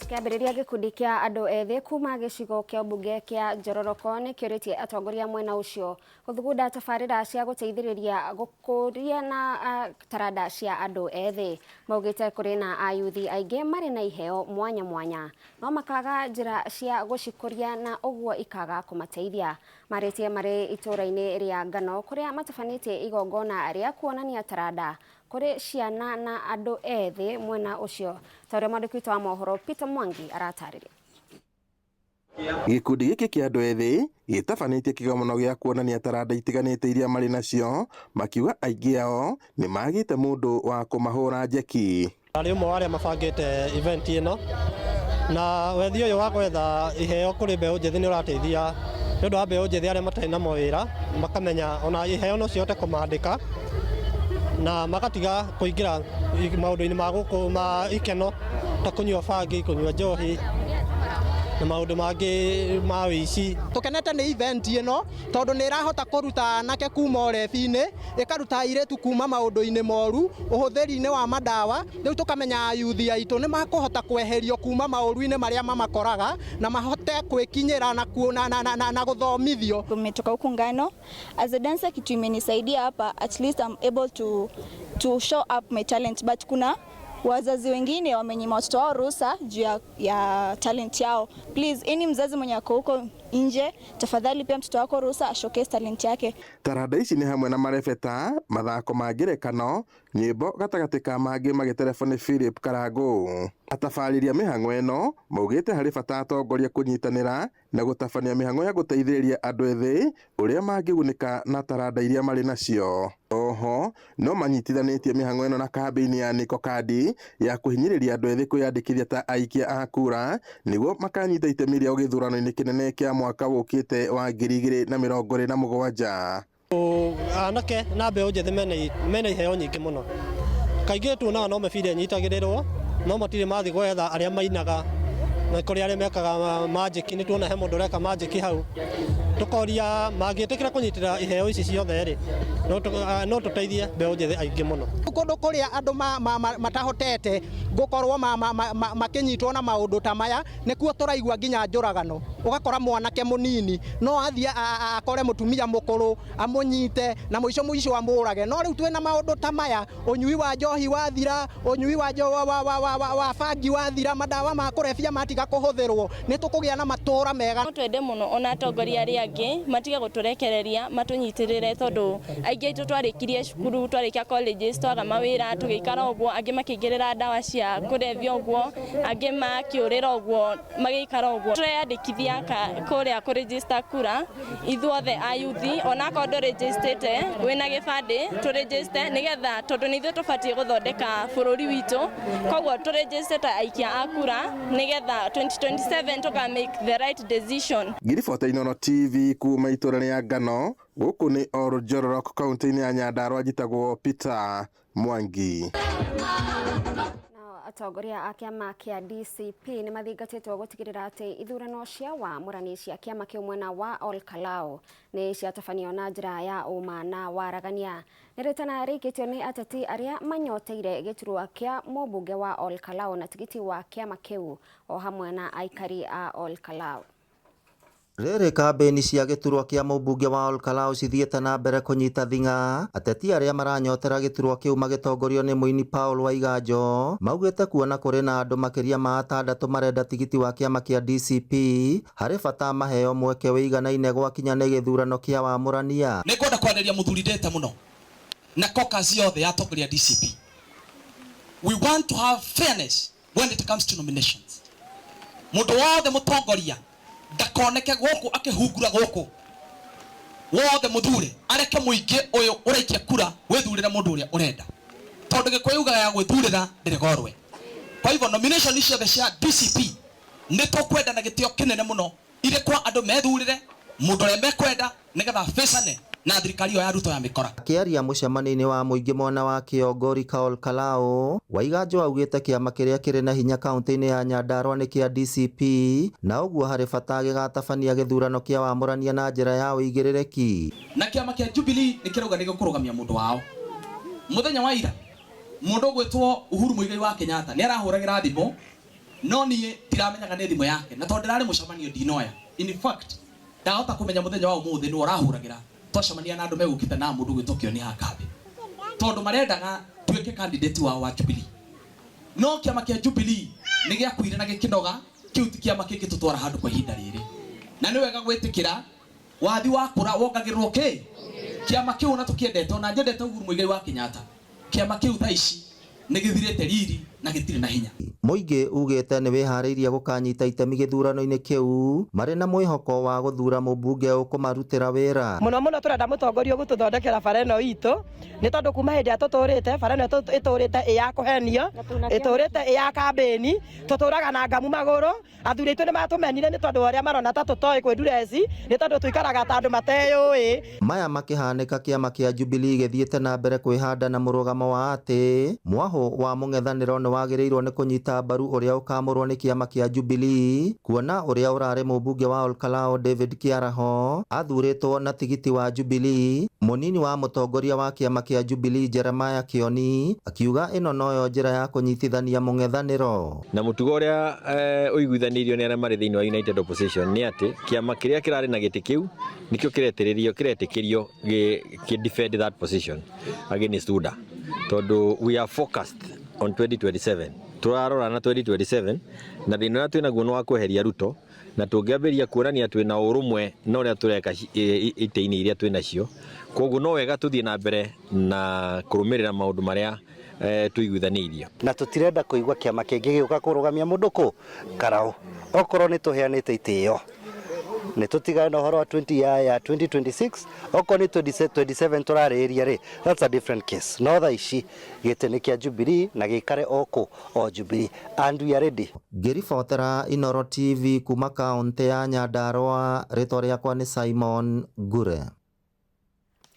Kĩambĩrĩria gĩkundi kĩa andũ ethĩ kuma gĩcigo kĩa mbunge kĩa Njororoko nĩ kĩũrĩtie atongoria mwena ũcio gũthugunda tabarĩra cia gũteithĩrĩria gũkũria na taranda cia andũ ethĩ. Maugĩte kũrĩ na ayuthi aingĩ marĩ na iheo mwanya mwanya, no makaga njĩra cia gũcikũria na ũguo ikaga kũmateithia. Marĩtie marĩ itũra-inĩ rĩa Ngano kũrĩa matabanĩtie igongona rĩa kuonania taranda kũrĩ ciana na andũ ethĩ mwena ũcio. Taurĩa mwandĩki wa mohoro Peter Mwangi aratarĩria. Gĩkundi gĩkĩ kĩa andũ ethĩ gĩtabanĩtie kĩgomano gĩa kuonania taranda itiganĩte iria marĩ nacio, makiuga aingĩ ao nĩ magĩte mũndũ wa kũmahũra njeki. Arĩ ũmwe wa arĩa mabangĩte event ĩno, na wethi ũyũ wa gwetha iheo kũrĩ mbeũ njĩthĩ nĩ ũrateithia nĩ ũndũ wa mbeũ njĩthĩ arĩa matarĩ na mawĩra makamenya ona iheo no cihote kũmandĩka na magatiga kũingĩra maũndũ-inĩ ma gũkũ ma ikeno ta kũnyua bangi, kũnyua njohi na maũndũ mangĩ ma wĩici. Tũkenete nĩ event ĩno tondũ nĩ ĩrahota kũruta anake kuma ũrebi-inĩ, ĩkaruta airĩtu kuma maũndũ-inĩ moru, ũhũthĩri-inĩ wa mandawa. Rĩu tũkamenya ayuthi aitũ nĩ makũhota kweherio kuma maũru-inĩ marĩa mamakoraga na mahote kwĩkinyĩra na gũthomithio. Tumetoka huku Ngano. As a dancer kitu imenisaidia hapa, at least I'm able to show up my talent, but kuna wazazi wengine wamenyima watoto wao ruhusa juu ya talent yao. Please, any mzazi mwenye ako huko nje, tafadhali pia mtoto wako ruhusa ashowcase talent yake. Taranda ici nĩ hamwe na marebeta, mathako ma ngerekano, nyĩmbo gatagatĩ ka mangĩ magĩtelefoni Philip Karangũ. Atabarĩria mĩhang'o ĩno maugĩte harĩ bata atongoria kũnyitanĩra na gũtabania mĩhang'o ya gũteithĩrĩria andũ ethĩ ũrĩa mangĩgunĩka na taranda iria marĩ nacio. Oho no manyitithanĩtie mĩhang'o ĩno na kambĩini ya Niko Kandi ya kũhinyĩrĩria andũ ethĩ kwĩyandĩkithia ta aikia a kura nĩguo makanyita itemi rĩao gĩthurano-inĩ kĩnene kĩa mwaka ũkĩte wa 2027. Anake na mbeũ njĩthĩ mena iheo nyingĩ mũno. Kaingĩ tuonaga no mebire nyitagĩrĩrwo, no matirĩ mathiĩ gwetha arĩa mainaga na kũrĩ arĩa mekaga magic. Nĩ tuona he mũndũ ũreka magic hau, tukoria mangĩtĩkĩra kũnyitĩra iheo ici ciothe rĩ no tũteithie mbeũ njĩthĩ aingĩ mũno. Kũndũ kũrĩa andũ matahotete gũkorwo makĩnyitwo na maũndũ ta maya nĩkuo tũraigua nginya njũragano. Ũgakora mwanake mũnini no athiĩ akore mũtumia mũkũrũ amũnyite na mũico amũrage. No rĩu twĩna maũndũ ta maya, ũnyui wa njohi wathira, ũnyui wa bangi wathira, mandawa ma kũrebia matiga kũhũthĩrwo, nĩ tũkũgĩa na matũũra mega. Twende mũno ona atongoria arĩa angĩ matige gũtũrekereria, matũnyitĩrĩre tondũ aingĩ aitũ twarĩkirie cukuru, twarĩkia colleges, twaga mawĩra, tũgĩikara ũguo, angĩ makĩingĩrĩra ndawa cia kũrebia ũguo, angĩ makĩũrĩra ũguo, magĩikara ũguo. Tũreyandĩkithia kũrĩa kũregister kura, ithuothe ayuthi, ona korwo ndũrĩgĩstĩte wĩna gĩbandĩ tũrĩgĩste nĩgetha tondũ nĩ ithuĩ tũbatiĩ gũthondeka bũrũri witũ, koguo tũrĩgĩste ta aikia a kura nĩgetha 2027 tũka make the right decision. Ngiribota Inono TV kuma itũra rĩa Ngano, gũkũ nĩ Njororoko kaunti-inĩ ya Nyandarua, njĩtagwo Peter Mwangi. Atongoria a kĩama kĩa DCP nĩ mathingatĩtwo gũtigĩrĩra atĩ ithurano cia wamũrani cia kĩama kĩu mwena wa Ol Kalou nĩ ciatabanio na njĩra ya ũma na waragania. Nĩ rĩtana rĩikĩtio nĩ ateti arĩa manyoteire gĩturwa kĩa mũmbunge wa Ol Kalou na tigiti wa kĩama kĩu o hamwe na aikari a Ol Kalou. Rĩrĩ kambĩni cia gĩturwa kĩa mũmbunge wa Ol Kalou cithiĩte na mbere kũnyita thing'a, ateti arĩa maranyotera gĩturwa kĩu magĩtongorio nĩ mũini Paul Waiganjo maugĩte kuona kũrĩ na andũ makĩria ma 6 marenda tigiti wa kĩama kĩa DCP harĩ bata maheo mweke wĩiganaine gwakinya nĩ gĩthurano kĩa wamũrania. Nĩ ngwenda kwarĩria mũthuri ndete mũno na caucus yothe ya atongoria DCP. We want to have fairness when it comes to nominations. Mũndũ wothe mũtongoria ndakoneke gũkũ akĩhungura gũkũ, wothe mũthure areke mũingĩ ũyũ ũraikia kura wĩthurĩre mũndũ ũrĩa ũrenda, tondũ Gĩkũyũ yugaga ya gwĩthurĩra ndĩrĩgorwe. Kwa hivyo nomination ciothe cia DCP nĩ tũkwenda na gĩtĩo kĩnene mũno irĩ kwa andũ methurĩre mũndũ ũrĩa mekwenda nĩgetha facane na thirikari ĩyo ya Ruto ya mĩkora. Akĩaria mũcemanio-inĩ wa mũingĩ mwena wa Kĩongori Ol Kalou, Waiganjo augĩte kĩama kĩrĩa kĩrĩ na hinya kaunti-inĩ ya Nyandarua nĩ kĩa DCP na ũguo harĩ bata gĩgatabania gĩthurano kĩa wamũrania na njĩra ya ũigĩrĩrĩki. Na kĩama kĩa Jubilee nĩ kĩrauga nĩ gĩkũrũgamia mũndũ wao. Mũthenya wa ira mũndũ gwĩtwo Uhuru Muigai wa Kenyatta nĩ arahũragĩra thimũ no nie tiramenyaga nĩ thimũ yake na tondũ ndarĩ mũcemanio ndinoya. In fact ndahota kũmenya mũthenya wa ũmũthĩ nĩ ũrahũragĩra twacemania na andũ megũkĩte na mũndũ gwĩtokio nĩ hakambe tondũ marendaga tuĩke candidate wa Jubilee. No kĩama kĩa Jubilee nĩ gĩakuire na gĩkĩnoga, kĩu ti kĩama kĩngĩtũtwara handũ kwa ihinda rĩrĩ, na nĩ wega gwĩtĩkĩra wathi wakũra wongagĩrĩrwo kĩama kĩu na tũkĩendete na nyendete Uhuru Muigai wa Kenyatta. Kĩama kĩu tha ici nĩ gĩthirĩte riri na gĩtirĩ na hinya. Mũingĩ ugĩte nĩ wĩharĩirie gũkanyita itemi gĩthurano-inĩ kĩu marĩ na mwĩhoko wa gũthura mũmbunge ũkũmarutĩra wĩra. Mũno tũrenda mũtongoria gũtũthondekera bara ĩno itũ nĩ tondũ kuma hĩndĩ ĩrĩa tũtũrĩte bara ĩno ĩtũrĩte ĩya kũhenio, ĩtũrĩte ĩya kambĩni, tũtũraga na ngamu magũrũ. Athuri aitũ nĩ matũmenire nĩ tondũ arĩa marona ta tũtoĩ kwĩndureci nĩ tondũ tũikaraga ta andũ mateyũĩ. Maya makĩhanĩka kĩama kĩa Jubilee gĩthiĩte na mbere kwĩhanda na mũrũgamo wa atĩ mwahũ wa mũng'ethanĩro nĩ wagĩrĩirwo nĩ kũnyita mbaru ũrĩa ũkamũrwo nĩ kĩama kĩa Jubilee, kuona ũrĩa ũrarĩ mũmbunge wa Olkalao David Kĩaraho athurĩtwo na tigiti wa Jubilee. Mũnini wa mũtongoria wa kĩama kĩa Jubilee Jeremiah Kioni akiuga ĩno noyo njĩra ya kũnyitithania mũng'ethanĩro. Na mũtugo ũrĩa ũiguithanirio nĩ arĩa marĩ thĩinĩ wa United Opposition nĩ atĩ kĩama kĩrĩa kĩrarĩ na gĩtĩ kĩu nĩkĩo kĩretĩkĩrio defend that position against UDA, tondũ we are focused on 2027. Turarora na 2027 na thĩinĩ ũrĩa twĩnaguo nĩ wa kweheria Ruto, na tũngĩambĩrĩria kuonania twĩna ũrũmwe na ũrĩa tũreka itĩ-inĩ iria twĩnacio, koguo no wega tũthiĩ na mbere na kũrũmĩrĩra maũndũ marĩa tuiguithanĩirio. Na tũtirenda kũigua kĩama kĩngĩ gĩũka kũrũgamia mũndũ kũ Karau. Okorwo nĩ tũheanĩte itĩo nĩ tũtigane na ũhoro wa 2026, okorwo nĩ 27 tũrarĩrĩria rĩ, that's a different case. No tha ici gĩtĩ nĩ kĩa Jubilee na gĩikare o Jubilee, and we are ready. Ngĩribotera Inooro TV kuma kaũntĩ ya Nyandarua, rĩtwa rĩakwa nĩ Simon Ngure.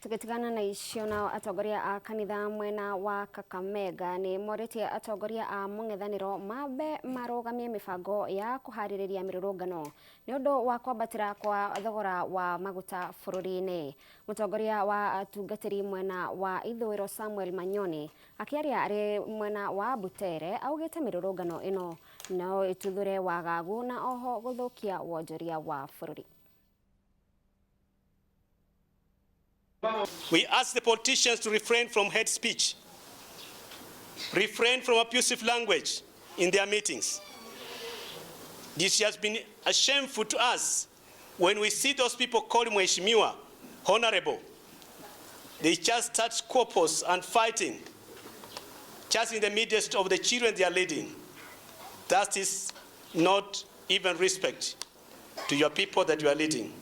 Tukitigana na icio nao atongoria a kanitha mwena wa Kakamega nĩ morĩtie atongoria a mũng'ethanĩro mambe marũgamie mĩbango ya kũharĩrĩria mĩrũrũngano nĩ ũndũ wa kwambatĩra kwa thogora wa maguta bũrũri-inĩ. Mũtongoria wa atungatĩri mwena wa ithũĩro Samuel Manyoni akĩaria arĩ mwena wa Butere augĩte mĩrũrũngano ĩno no ĩtuthure wagagu na oho gũthũkia wonjoria wa bũrũri. We ask the politicians to refrain from hate speech, refrain from abusive language in their meetings. This has been shameful to us when we see those people called Mheshimiwa, honorable. They just start squabbles and fighting just in the midst of the children they are leading. That is not even respect to your people that you are leading.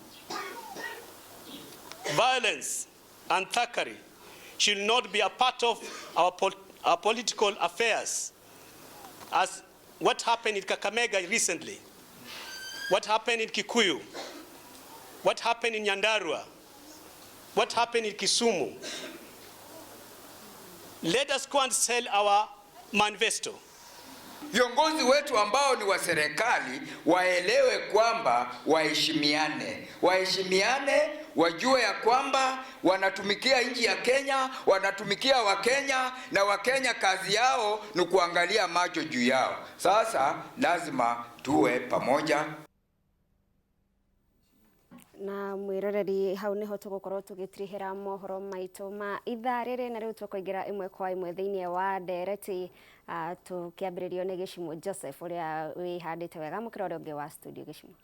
Violence and thuggery should not be a part of our political affairs. As what happened in Kakamega recently, what happened in Kikuyu, what happened in Nyandarua, what happened in Kisumu. Let us go and sell our manifesto. Viongozi wetu ambao ni wa serikali waelewe kwamba waheshimiane, wajue ya kwamba wanatumikia nchi ya Kenya, wanatumikia Wakenya, na Wakenya kazi yao ni kuangalia macho juu yao. Sasa lazima tuwe pamoja. Na mwiroreri hau niho tugukorwo tugitirihira mohoro maitu ma ithaa riri na riu tukoingira imwe kwa imwe thiini wa ndereti tukiambiririo ni Gĩchimũ Joseph uria wihandite wega mukira uria ungi wa studio Gĩchimũ.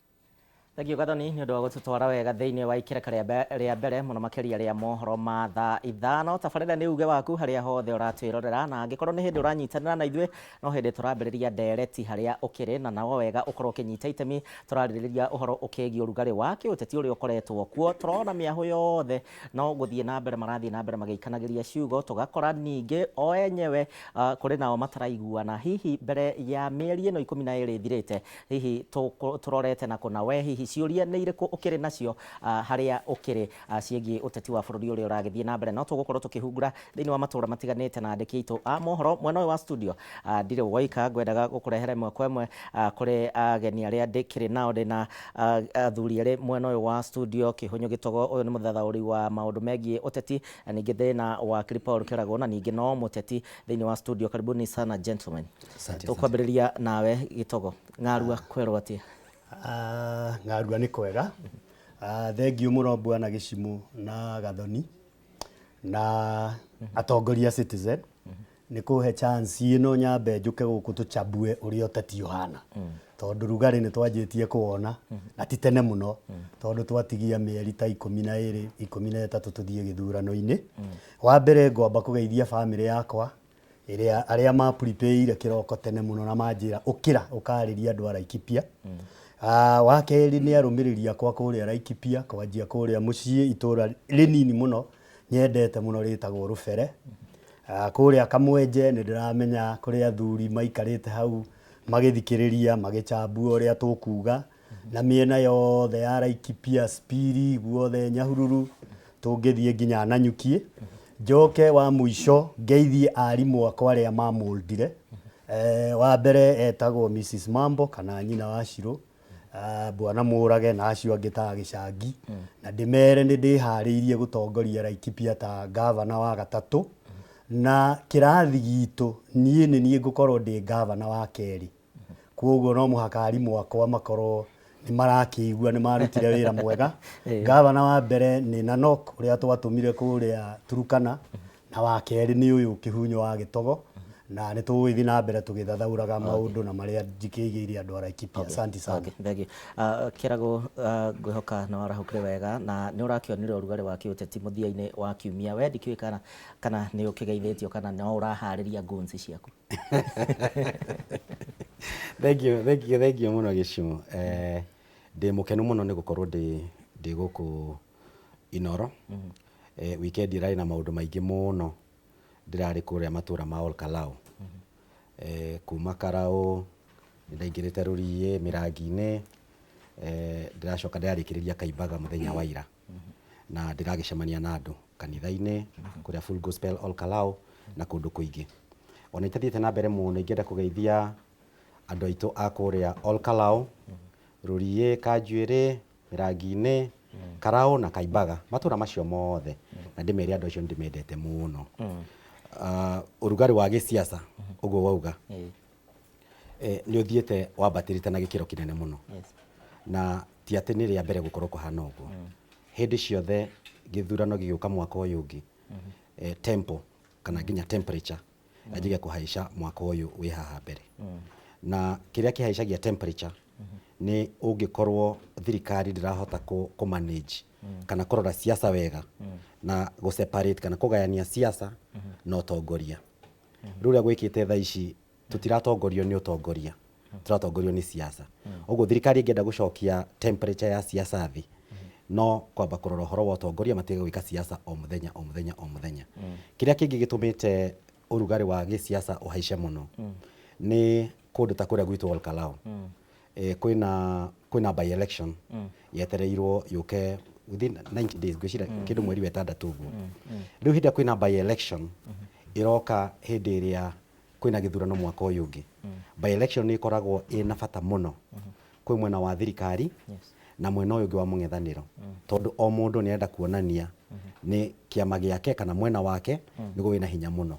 Thengio Gathoni nĩ ũndũ wa gũtũtwara wega thĩinĩ wa ikereka rĩa mbere mũno makĩria rĩa mohoro ma thaa ithano. Tabarĩra nĩ uge waku harĩa hothe ũratwĩrorera, na angĩkorwo nĩ hĩndĩ ũranyitanĩra na ithuĩ no hĩndĩ tũrambĩrĩria ndereti harĩa ũkĩrĩ, na nawe wega ũkorwo ũkĩnyita itemi tũrarĩrĩria ũhoro ũkĩgiĩ ũrugarĩ wa kĩũteti ũrĩa ũkoretwo kuo. Tũrona mĩahũ yothe no gũthiĩ na mbere marathiĩ na mbere magĩikanagĩria ciugo, tũgakora ningĩ o enyewe kũrĩ nao mataraiguana hihi mbere ya mĩeri ĩno 12 ĩthirĩte, hihi tũrorete na kũna we hihi hihi ciũria nĩ irĩkũ ũkĩrĩ nacio harĩa ũkĩrĩ ciĩgiĩ ũteti wa bũrũri ũrĩa ũragĩthiĩ na mbere. No tũgũkorwo tũkĩhungura thĩinĩ wa matũra matiganĩte na andĩki aitũ a mohoro mwena ũyũ wa studio. Ndirĩ Waika, ngwendaga gũkũrehera ĩmwe kwa ĩmwe kũrĩ ageni arĩa ndĩkĩrĩ nao. Ndĩna athuri arĩ mwena ũyũ wa studio, Kĩhũnyũ Gĩtogo, ũyũ nĩ mũthathaũri wa maũndũ megiĩ ũteti, na ningĩ ndĩna wakiri Paul Kĩrago, na ningĩ no mũteti thĩinĩ wa studio. Karibuni sana gentlemen. Tũkwambĩrĩria nawe Gĩtogo, ng'arua kwerwo atĩa? Ng'arua nĩ kwega. Thengiũ mũno Bwana Gĩchimũ na Gathoni na atongoria Citizen nĩ kũhe chance ĩno nyambe njũke gũkũ tũchambue ũrĩa ũteti ũhana, tondũ rugarĩ nĩ twanjĩtie kuona na ti tene mũno, tondũ twatigia mĩeri ta 12 13 tũthiĩ gĩthurano-inĩ. Wa mbere ngwamba kũgeithia family yakwa arĩa ma prepare kĩroko tene mũno na manjĩra ũkĩra ũkarĩria andũ a Laikipia. Wa kerĩ nĩ arũmĩrĩri akwa kũrĩa Laikipia, kwanjia kũrĩa mũciĩ itũra rĩnini mũno nyendete mũno rĩtagwo Rũbere. Kũrĩa Kamwenje nĩ ndĩramenya kũrĩa athuri maikarĩte hau magĩthikĩrĩria magĩchambua ũrĩa tũkuga, na mĩena yothe ya Laikipia, Spiri, guothe Nyahururu, tũngĩthiĩ nginya Nanyuki. Njoke wa mũico ngeithie arimũ akwa arĩa mamoldire. Wa mbere etagwo Mrs Mambo kana nyina wa Shirũ, Bwana Mũrage na acio angĩ ta Gĩcangi, na ndĩmere nĩ ndĩharĩirie gũtongoria Laikipia ta gavana wa gatatũ, na kĩrathi gitũ niĩ nĩ niĩ ngũkorwo ndĩ gavana wa kerĩ. Kwoguo no mũhaka arimũ akwa makorwo nĩ marakĩigua nĩ marutire wĩra mwega. Gavana wa mbere nĩ Nanok ũrĩa twatũmire kũrĩa Turukana, na wa kerĩ nĩ ũyũ Kĩhunyũ wa Gĩtogo, na nĩ tũgũthiĩ na mbere tũgĩthathaũraga maũndũ na marĩa njikĩigĩire andũ a Laikipia. Asante sana. Kĩrago, ngwĩhoka nĩ warahũkire wega na nĩ ũrakĩonire ũrugarĩ wa kĩũteti mũthia-inĩ wa kiumia. We ndikĩũĩ kana nĩ ũkĩgeithĩtio kana no ũraharĩria gunzi ciaku? Thank you mũno Gĩchimũ. Ndĩ mũkenu mũno nĩ gũkorwo ndĩ gũkũ Inoro. Weekend ĩrarĩ na maũndũ maingĩ mũno. Ndĩrarĩ kũrĩa matũra ma Olkalau, kuma Karau, ndaingĩrĩte Rũriĩ, Mĩrangi-inĩ, ndĩracoka ndĩrarĩkĩrĩria Kaimbaga mũthenya wa ira, na ndĩragĩcemania na andũ kanitha-inĩ kũrĩa Full Gospel Olkalau na kũndũ kũingĩ. Ona itathiĩte na mbere mũno, ingĩenda kũgeithia andũ aitũ a kũrĩa Olkalau, Rũriĩ, Kanjuĩrĩ, Mĩrangi-inĩ, Karau na Kaimbaga, matũra macio mothe, na ndĩmere andũ acio ndĩmendete mũno. Ũrugarĩ wa gĩsiasa ũguo wauga nĩ ũthiĩte wambatĩrĩte na gĩkĩro kĩnene mũno, na ti atĩ nĩ rĩa mbere gũkorwo kũhana ũguo. Hĩndĩ ciothe gĩthurano gĩgĩũka mwaka ũyũ ũngĩ, tempo kana nginya temperature yanjagia kũhaica mwaka ũyũ wĩ haha mbere, na kĩrĩa kĩhaicagia temperature nĩ ũngĩkorwo thirikari ndĩrahota kũmanage kana kũrora siasa wega na gũseparate kana kũgayania siasa na ũtongoria. Rĩu ũrĩa gwĩkĩte thaa ici tũtiratongorio nĩ ũtongoria, tũratongorio nĩ siasa. Ũguo thirikari ĩngĩenda gũcokia temperature ya siasa thĩ, no kwamba kũrora ũhoro wa ũtongoria, matige gwĩka siasa o mũthenya o mũthenya o mũthenya. Kĩrĩa kĩngĩ gĩtũmĩte ũrugarĩ wa gĩsiasa ũhaice mũno nĩ kũndũ ta kũrĩa gwitũ Olkalau. Kwĩna by election yetereirwo yũke within 90 days, gwĩcira kĩndũ mweri wa 6 ũguo. Rĩu hĩndĩ kwĩna by election iroka hĩndĩ ĩrĩa kwĩna gĩthurano mwaka ũyũ ũngĩ, by election nĩ ikoragwo ĩna bata mũno kwĩ mwena wa thirikari na mwena ũyũ ũngĩ wa mũng'ethanĩro, tondũ o mũndũ nĩ arenda kuonania nĩ kĩama gĩake kana mwena wake nĩguo wĩna hinya mũno.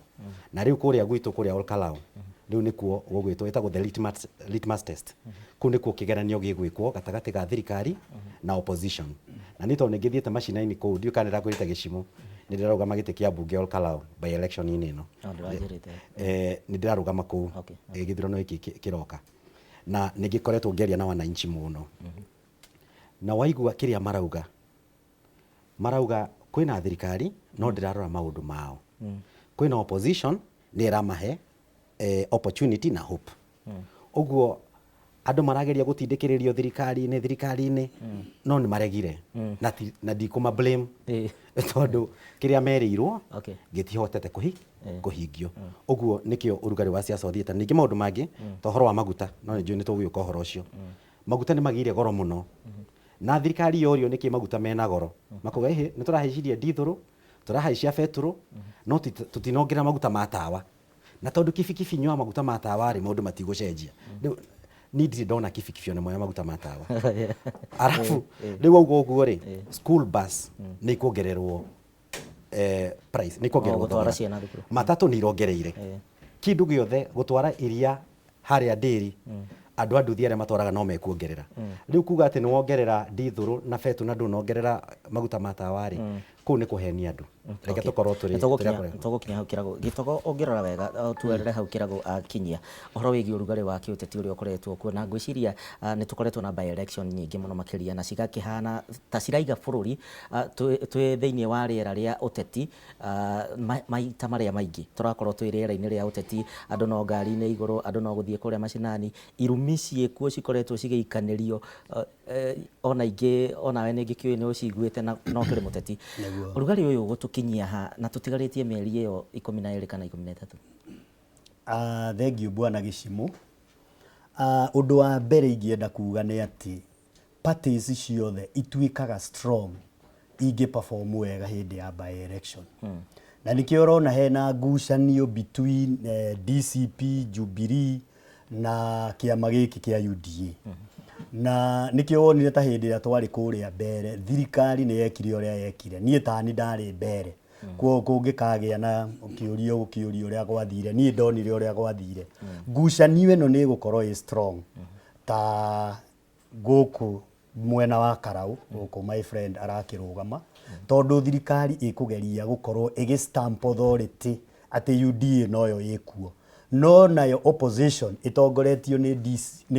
Na rĩu kũrĩa gwitũ kũrĩa Olkalau, rĩu nĩkuo gũgwĩtwo ĩtagwo the litmus test. Kũu nĩkuo kĩgeranio gĩgwĩkwo gatagatĩ ga thirikari na opposition. Na nĩ tondũ nĩ ngĩthiĩte macina-inĩ kũu, ndiũĩ kana ndĩrakũrĩte Gĩchimũ, nĩ ndĩrarũgama gĩtĩ kĩa mbunge Olkalau by election-inĩ ĩno. Nĩ ndĩrarũgama kũu gĩthurano gĩkĩ kĩroka, na nĩ ngĩkoretwo ngĩaria na wananchi mũno, na waigua kĩrĩa marauga kwĩna thirikari no ndĩrarora maũndũ mao, kwĩna opposition nĩ ĩramahe opportunity na hope. Ũguo andũ marageria gũtindĩkĩrĩrio thirikari-inĩ no nĩ maregire, na ndikũma blame tondũ kĩrĩa merĩirwo gĩtihotete kũhingio. Ũguo nĩkĩo ũrugarĩ wa siasa ũthiĩte. Ningĩ maũndũ mangĩ ta ũhoro wa maguta, no nĩ njũĩ nĩ tũgũgĩũka ũhoro ũcio. Maguta nĩ magĩire goro mũno, na thirikari yorio niki maguta mena goro makuga ehe ni turaheciria dithuru turahaicia beturu no tutinongerera maguta ma tawa na tondu kibikibi nywa maguta ma tawa ri maundu matigucenjia ni ndiri ndona kibikibi ona moya maguta ma tawa arafu riu uguo ri school bus ni kuongererwo price ni kuongererwo thogora matatu ni irongereire kindu giothe gutwara iria haria ndiri andu anduthi aria matwaraga no mekuongerera riu kuga ati ni wongerera dithuru na betu na ndunongerera maguta ma tawa ri kuu ni kuhenia andu reke tukorwo turi tugukinya hau kirago gitogo ongirora wega tuerere hau kirago akinyia uhoro wigi urugari wa kiuteti uri ukoretwo kuo na ngwiciria ni tukoretwo na by election nyingi muno makiria na cigakihana ta ciraiga bururi twi thiini wa riera ria uteti maita maria maingi turakorwo twi riera-ini ria uteti andu no ngari-ini iguru andu no guthie kuria macinani irumi ciekuo cikoretwo cigeikanirio ona ingi ona we ningi kiui ni uciguite na no kiri muteti urugari uyu gutukinyia ha na tutigaritie mieri iyo 12 kana 13 thank you bwana Gicimu undu wa mbere ingienda kuga ni ati parties ciothe ituikaga strong ingi perform wega hindi ya by election na nikio urona hena ngucanio between DCP Jubilee na kiama giki kia UDA na nikio wonire ta hindi ya twari kuria mbere thirikari ni yekire uria yekire nie tani ndari mbere kuo kungikagia na ukiurio uria gwathire nie ndonire uria gwathire ngucanio ino ni gukorwo i strong ta guku mwena wa Karau guku my friend arakirugama tondu thirikari ikugeria gukorwo igi stamp authority ati UDA noyo ikuo no nayo opposition itongoretio ni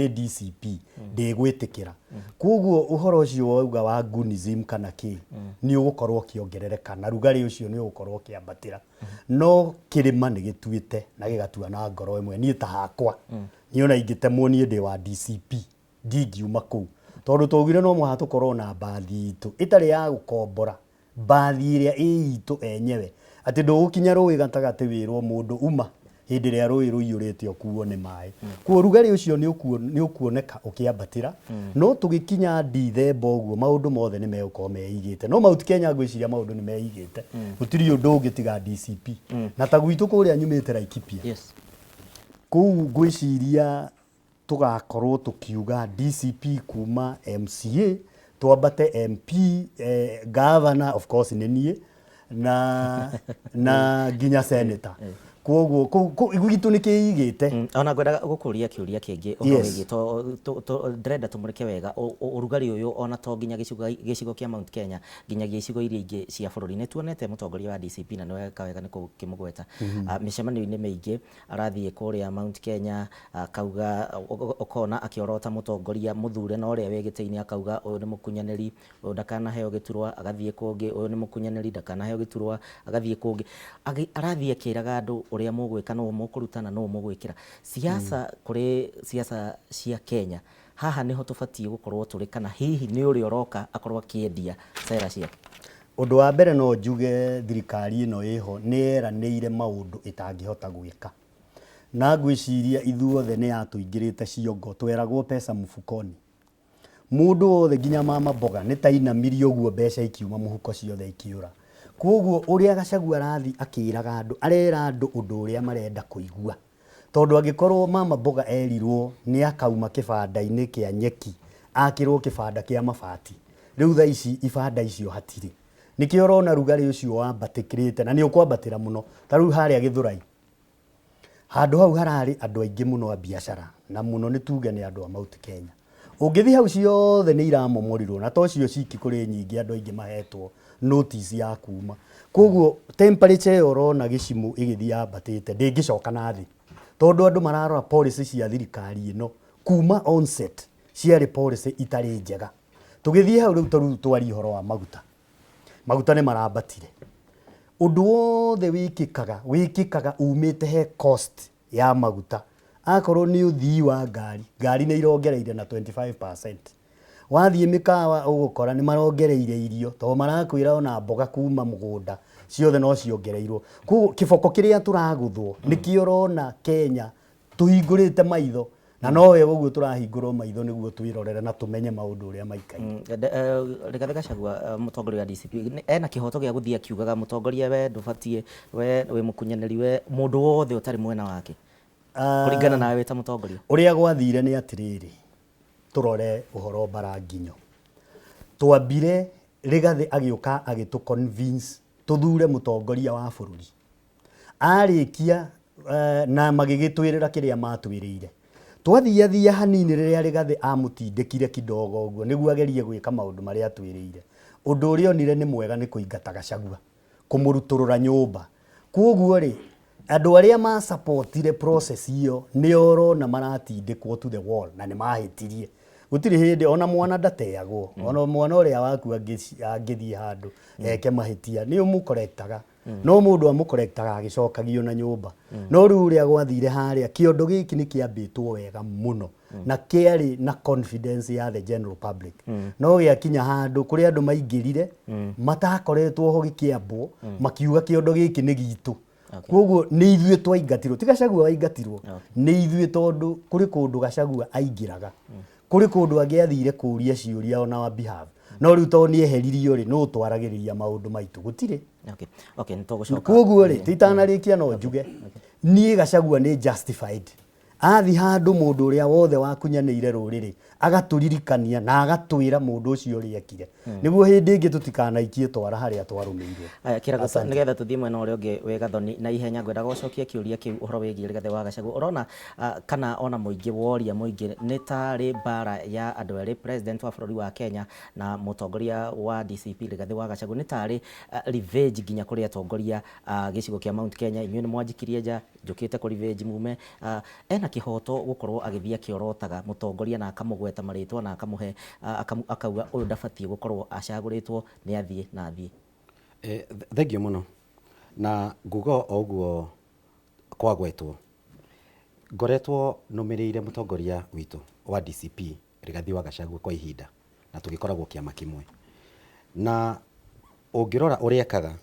DCP ndigwitikira kuguo uhoro ucio wauga wa gunism kana ki ni ugukorwo kiongerereka na rugari ucio ni ugukorwo kiambatira no kirima ni gituite na gigatua na ngoro imwe ni ta hakwa ni ona ingitemwo ni ndi wa DCP ndingiuma kuu tondu tugire no mwa tukorwo na bathi itu itari ya gukombora bathi iria itu enyewe ati ndugukinya ruwi gatagati wirwo mundu uma hindi ria ruwi ruiyurite okuo ni mai kuo rugari ucio ni ukuoneka ukiambatira no tugikinya Dithemba uguo maundu mothe ni megukorwo meigite no Mount Kenya ngwiciria maundu ni meigite gutiri undu ungitiga DCP na ta gwitu kuria nyumite Laikipia kuu ngwiciria tugakorwo tukiuga DCP kuma MCA twambate MP governor of course ni nie na nginya senator koguo gitu ni kiigite ona ngwenda gukuria kiuria kingi uhoro to ndrenda tumurike wega urugari uyu ona to nginya gicigo kia Mount Kenya nginya gicigo iria ingi cia bururi ni tuonete mutongoria wa DCP na niwe kawega ni kimugweta micemanio-ini maingi arathie kuria Mount Kenya akauga ukona akiorota mutongoria muthure na uria wegite-ini akauga uyu ni mukunyaniri uyu ndakana heo giturwa agathie kungi uyu ni mukunyaniri ndakana heo giturwa agathie kungi arathie akiraga andu uria mugwika no mukurutana no mugwikira siasa kuri siasa cia Kenya haha niho tubatie gukorwo turi kana hihi ni uri oroka akorwo kiendia sera cia undu wa mbere no njuge thirikari ino iho ni eranĩire maundu itangihota gwika na ngwiciria ithuothe ni atuingirite ciongo tweragwo pesa mufukoni mundu wothe nginya mama mboga ni tainamirio guo mbeca ikiuma muhuko ciothe ikiura koguo uria Gachagua arathi akiraga andu arera andu undu uria marenda kuigua tondu angikorwo mama mboga erirwo ni akauma kibanda-ini kia nyeki akirwo kibanda kia mabati riu tha ici ibanda icio hatiri nikio urona rugari ucio wambatikirite na ni ukwambatira muno ta riu haria Githurai handu hau harari andu aingi muno a biashara na muno ni tuge ni andu a Mount Kenya ungithi hau ciothe ni iramomorirwo na to cio ciki kuri nyingi andu aingi mahetwo notice ya kuma koguo temperature urona Gicimu igithi yambatite ndingicoka na thi tondu andu mararora policy cia thirikari ino kuma onset ciari policy itari njega tugithie hau riu twari horo wa maguta ni marambatire undu wothe wikikaga umite he cost ya maguta akorwo ni uthii wa ngari ni irongereire na 25%. Wathie mikawa ugukora ni marongereire irio to marakwira ona mboga kuma mugunda ciothe no ciongereirwo ku kiboko kiria turaguthwo nikio rona Kenya tuhingurite maitho na nowe ũguo tũrahingũrwo maitho nĩguo twĩrorere na tũmenye maũndũ ũrĩa maikaire. Rigathĩ Gachagua mũtongoria wa DCP ena kĩhoto gĩa gũthiĩ akiugaga mũtongoria we ndũbatiĩ we wĩ mũkunyanĩri we mũndũ wothe ũtarĩ mwena wake kũringana nawe wĩ ta mũtongoria. Ũrĩa gwathire nĩ atĩrĩrĩ, tũrore ũhoro Mbaranginyo, twambire Rigathĩ agĩũka agĩtũ convince tuthure mũtongoria wa bũrũri, arĩkia na magĩgĩtwĩrĩra kĩrĩa matwĩrĩire. Twathiathia hanini rĩrĩa Rigathĩ amũtindĩkire kidogo ũguo nĩguo agerie gwĩka maũndũ marĩa atwĩrĩire. Ũndũ ũrĩa onire nĩ mwega nĩ kũingata Gachagua, kũmũrutũrũra nyũmba. Kwoguo rĩ, andũ arĩa ma supportire process iyo nĩ orona maratindĩkwo to the wall na nĩ mahĩtirie. Gũtirĩ hĩndĩ ona mwana ndateagwo, ona mwana ũrĩa waku angĩthiĩ handũ eke mahĩtia nĩ ũmũkorektaga, no mũndũ amũkorektaga agĩcokagio na nyũmba. No rĩu ũrĩa gwathire harĩa, kĩondo gĩkĩ nĩ kĩambĩtwo wega mũno na kĩarĩ na confidence ya the general public. No gĩakinya handũ kũrĩa andũ maingĩrire matakoretwo ho gĩkĩambwo makiuga kĩondo gĩkĩ nĩ gitũ. Kwoguo nĩ ithuĩ twaingatirwo, ti Gachagua waingatirwo, nĩ ithuĩ tondũ kũrĩ kũndũ Gachagua aingĩraga, kũrĩ kũndũ angĩathire kũria ciũria ona wa behalf. No rĩu to nĩeheririo rĩ, no twaragĩrĩria maũndũ maitũ gũtirĩ. Okay, nĩtũgũcoka. Kwoguo rĩ, titanarĩkia no njuge niĩ Gachagua nĩ justified. Athi handũ mũndũ ũrĩa wothe wakunyanĩire rũrĩrĩ agatũririkania na agatwĩra mũndũ ũcio ũrĩa ekire, nĩguo hĩndĩ ĩngĩ tũtikanaikie twara harĩa twarũmĩirwo. Kĩrago nĩgetha tũthiĩ mwena ũrĩa ũngĩ wĩ Gathoni na ihenya ngwendaga gũcokia kĩũria kĩu ũhoro wĩgiĩ Rigathĩ wa Gachagua. Ũrona kana ona mũingĩ woria mũingĩ nĩ tarĩ mbara ya andũ erĩ, president wa bũrũri wa Kenya na mũtongoria wa DCP Rigathĩ wa Gachagua, nĩ tarĩ revenge nginya kũrĩ atongoria gĩcigo kĩa Mount Kenya. Inyuĩ nĩ mwanjikirie nja, njũkĩte kũ revenge mume. Ena kĩhoto gũkorwo agĩthiĩ akĩorotaga mũtongoria na akamũgweta marĩtwa na akamũhe akauga ũyũ ndabatiĩ gũkorwo acagũrĩtwo nĩ athiĩ na athiĩ. Thengio mũno na nguga o ũguo kwagwetwo, ngoretwo nũmĩrĩire mũtongoria witũ wa DCP Rigathĩ wa Gachagua kwa ihinda na tũgĩkoragwo kĩama kĩmwe, na ũngĩrora ũrĩa ekaga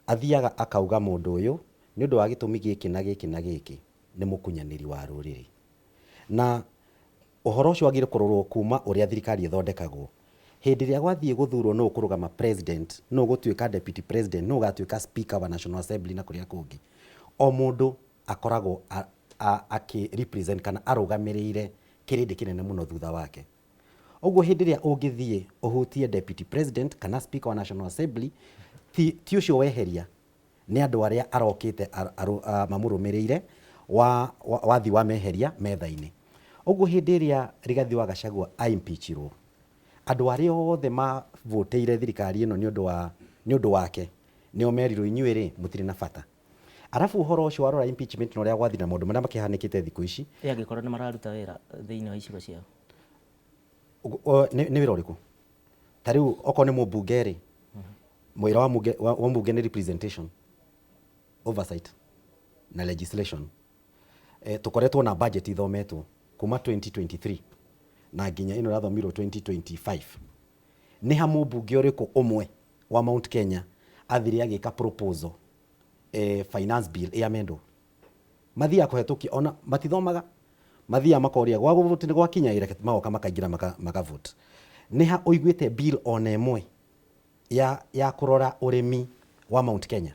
athiaga akauga mũndũ ũyũ nĩ ũndũ wa gĩtũmi gĩkĩ na gĩkĩ na gĩkĩ nĩ mũkunyanĩri wa rũrĩrĩ, na ũhoro ũcio wagĩrĩirwo kũrorwo kuma ũrĩa thirikari ĩthondekagwo. Hĩndĩ ĩrĩa gwathiĩ gũthurwo nũ ũkũrũgama president, nũ ũgũtuĩka deputy president, nũ ũgatuĩka speaker wa National Assembly na kũrĩa kũngĩ, o mũndũ akoragwo akĩ-represent kana arũgamĩrĩire kĩrĩndĩ kĩnene mũno thutha wake. Ũguo hĩndĩ ĩrĩa ũngĩthiĩ ũhutie deputy president kana speaker wa National Assembly, ti ũcio weheria, nĩ andũ arĩa arokĩte mamũrũmĩrĩire wathi wa meheria metha-inĩ. Ũguo hĩndĩ ĩrĩa Rigathĩ wa Gachagua aimpeachirwo, andũ arĩa othe mavoteire thirikari ĩno nĩ ũndũ wake nĩo merirwo inyuĩ rĩ mũtirĩ na bata. Arabu ũhoro ũcio warora impeachment na ũrĩa gwathi na maũndũ marĩa makĩhanĩkĩte thikũ ici, angĩkorwo nĩ mararuta wĩra thĩinĩ wa icigo ciao, nĩ wĩra ũrĩkũ? Ta rĩu okorwo nĩ mũmbunge rĩ, wĩra wa mbunge nĩ representation, oversight na legislation. Tukoretwo na budget ithometwo kuma 2023 na nginya ino rathomirwo 2025. Nĩ ha mũmbunge ũrĩkũ ũmwe wa Mount Kenya athire agĩka proposal finance bill amendwo? Mathiaga kũhetũkia, ona matithomaga, mathiaga makoria gwa vote nĩ gwakinya ire magoka makaingĩra makavote. Nĩ ha ũiguĩte bill ona ĩmwe ya kũrora ũrĩmi wa Mount Kenya?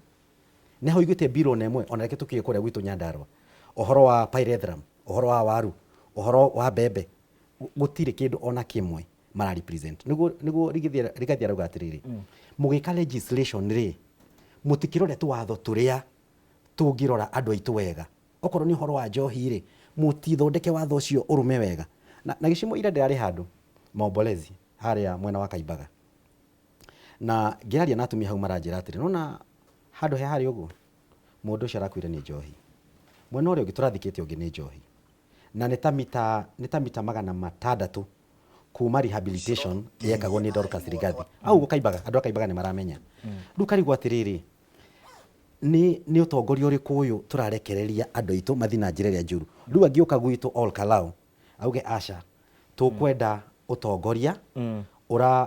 Nĩ ha ũiguĩte bill ona ĩmwe ona reke tũkiĩ kũrĩa gwitũ Nyandarua, ũhoro wa pyrethrum, ũhoro wa waru, ũhoro wa mbembe? Gũtirĩ kĩndũ ona kĩmwe mara represent. Nĩguo Rigathĩ arauga atĩrĩrĩ, mũgĩka legislation rĩ, mũtikĩrore tũwatho tũrĩa tũngĩrora andũ aitũ wega. Okorwo nĩ ũhoro wa njohi rĩ, mũtithondeke watho ũcio ũrũme wega. Na gĩcimo ira ndĩrarĩ handũ Mombolezi harĩa mwena wa Kaimbaga, na ngĩaria na atumia hau maranjĩra atĩrĩ, nona handũ he harĩ ũguo mũndũ ũcio arakuire nĩ njohi, mwena ũrĩa ũngĩ tũrathikĩte ũngĩ nĩ njohi, na nĩ ta mita 600 kuma rehabilitation yekagwo nĩ Dorcas Rigathĩ. Au ũguo Kaimbaga, andũ a Kaimbaga nĩ maramenya. Rĩu karigwo atĩrĩrĩ, nĩ ũtongoria ũrĩkũ ũyũ tũrarekereria andũ aitũ mathi na njĩra ĩrĩa njũru? Rĩu angĩũka gwitũ Ol Kalou auge aca tũkwenda ũtongoria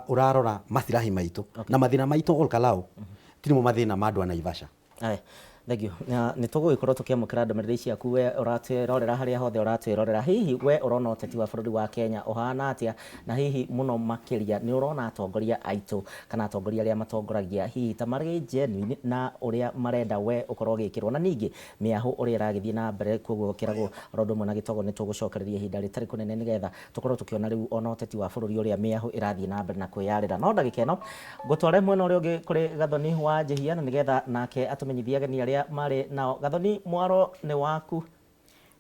ũrarora macirahi maitũ na mathĩna maitũ Ol Kalou tirimo mathĩna ma andũ a Naivasha. Thengio. Nĩ tũgũgĩkorwo tũkĩamũkĩra ndũmĩrĩri ciaku we ũratwĩrorera harĩa hothe ũratwĩrorera. Hihi we ũrona ũteti wa bũrũri wa Kenya ũhana atĩa, na hihi mũno makĩria nĩ ũrona atongoria aitũ kana atongoria arĩa matongoragia hihi ta marĩ genuine na ũrĩa marenda we ũkorwo ũgĩkĩrwo, na ningĩ mĩahũ ũrĩa ĩragĩthiĩ na mbere, koguo kĩrago ũndũ ũmwe na gĩtogo nĩ tũgũcokereria ihinda rĩtarĩ kũnene nĩgetha tũkorwo tũkĩona rĩu ona ũteti wa bũrũri ũrĩa mĩahũ ĩrathiĩ na mbere na kwĩyarĩra. No ndagĩka ĩno ngũtware mwena ũrĩa ũngĩ kũrĩ Gathoni wa Njihia na nĩgetha nake atũmenyithie ageni arĩa marĩ nao. Gathoni, mwaro nĩ waku.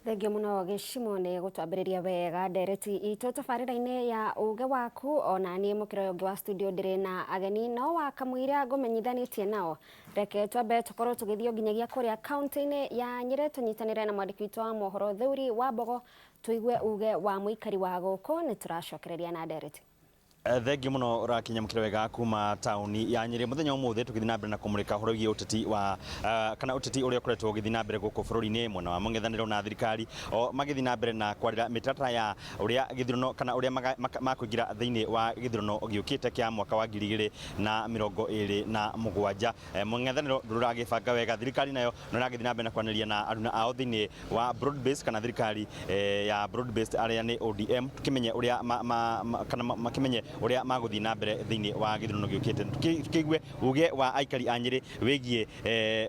Thengio mũno Gĩchimo nĩ gũtwambĩrĩria wega ndereti itũ tabarĩra-inĩ ya uge waku, ona niĩ mũkĩra ũngĩ wa studio ndĩrĩ na ageni no wakamũira ngũmenyithanĩtie nao. Reke twambe tũkorwo tũgĩthiĩ nginyagia kũrĩa kaunti-inĩ ya Nyĩrĩ tũnyitanĩre na mwandĩki witũ wa mohoro Thĩuri Wambogo tũigue uge wa mũikari wa gũkũ, nĩ tũracokereria na ndereti. Thengio muno urakinya mukire wega kuma tauni ya Nyeri muthenya umuthe tugithi na mbere na kumurika horo gie uteti wa kana uteti uria ukoretwo ugithi na mbere guku bururi-ini mwena wa mung'ethaniro na thirikari o magithi na mbere na kwarira mitatara ya uria githurano kana uria makuingira thiini wa githurano giukite kia mwaka wa 2027 mung'ethaniro nduragibanga wega thirikari nayo nuragithi na mbere na kwaniria na aruna ao thiini wa broad based kana thirikari ya broad based aria ni ODM tukimenye uria kana makimenye uria maguthi na mbere thiini wa githurano giukite tukiigue uge wa aikari a Nyeri wigie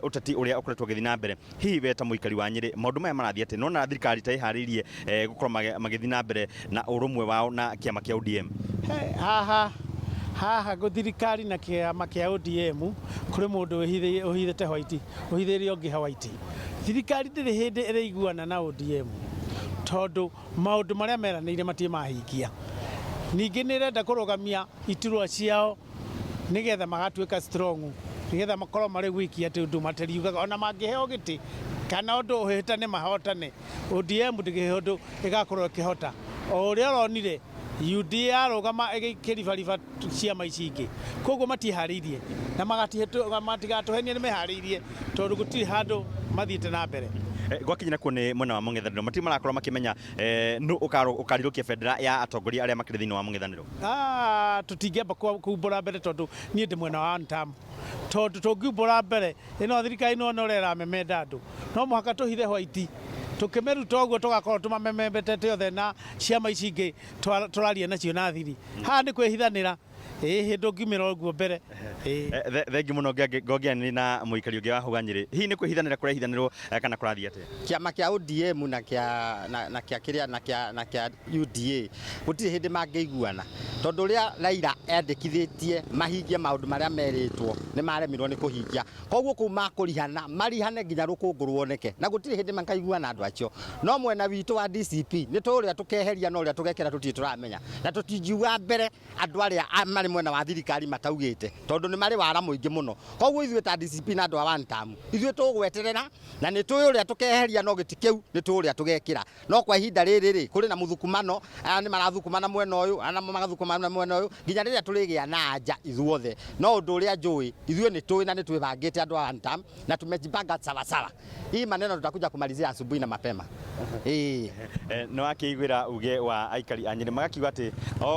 uteti uria ukoretwo githi na mbere hihi we ta muikari wa Nyeri maundu maya marathie ati nona thirikari ta iharirie gukorwo magithi na mbere na urumwe wao na kiama kia ODM haha go thirikari na kiama kia ODM kuri mundu uhithite White uhithirie ungi White thirikari ndiri hindi iraiguana na ODM tondu maundu maria meranĩire matie mahingia ningĩ nĩ renda kũrũgamia iturwa ciao nĩgetha magatuĩka strong nĩgetha makorwo marĩ wiki atĩ ũndũ matariugaga ona mangĩheo gĩtĩ kana ũndũ ũhĩtane mahotane ODM ndĩgĩhe ũndũ ĩgakorwo ĩkĩhota o ũrĩa ũronire UDA rũgama ĩgĩkĩribariba ciama ici ingĩ koguo matiharĩirie na matigatũhenie nĩ meharĩirie tondũ gũtirĩ handũ mathiĩte na mbere gwakinyira kune mwena wa mung'ethaniro mati marakorwo makimenya nu ukarirukia bendera ya atongoria aria makiri thiini wa mung'ethaniro tutingĩamba kumbura mbere tondu niĩ ndĩ mwena wa Antam tondu tũngiumbura mbere ĩno thirikari no ĩramemenda andũ no mũhaka tũhithe White tukimeruta ũguo tugakorwo tumamemembetete othe na ciama ici ingĩ tũraria nacio na thiri haha nĩ kwĩhithanĩra hindu ngimira uguo mbere thengi muno ngogianĩri na muikari ũngĩ wa huga Nyeri hihi nĩ kwĩhithanĩra kũrehithanĩrwo kana kũrathiĩ atĩa kiama kia ODM na kia UDA gũtirĩ hĩndĩ mangĩiguana tondu ũrĩa Raila endekithĩtie mahingie maũndũ marĩa merĩtwo nĩ maremirwo nĩ kũhingia koguo kũu makũrihana marihane nginya rũkũngũ ruoneke na gũtirĩ hĩndĩ makaiguana andũ acio no mwena witũ wa DCP nĩ tũrĩa tũkeheria no ũrĩa tũgekĩra tũtirĩ tũramenya na tũtingiuga mbere andũ arĩa marĩ mwena wa thirikari mataugĩte tondu nĩ marĩ wara mũingĩ mũno koguo ithuĩ ta DCP na andũ a one term ithuĩ tũgweterera na nĩ tũĩ ũrĩa tũkeheria no gĩti kĩu nĩ tũrĩa tũgekĩra no kwa ihinda rĩrĩ kũrĩ na mũthukumano aya nĩ marathukumana mwena ũyũ ana magathukumana mwena ũyũ nginya rĩrĩa tũrĩgĩa na anja ithuothe no ũndũ ũrĩa njũĩ ithuĩ nĩ tũĩ na nĩ twĩbangĩte andũ a one term na tumejipanga sawa sawa hii maneno tutakuja kumalizia asubuhi na mapema no akĩiguĩra uge wa aikari a Nyeri magakiuga atĩ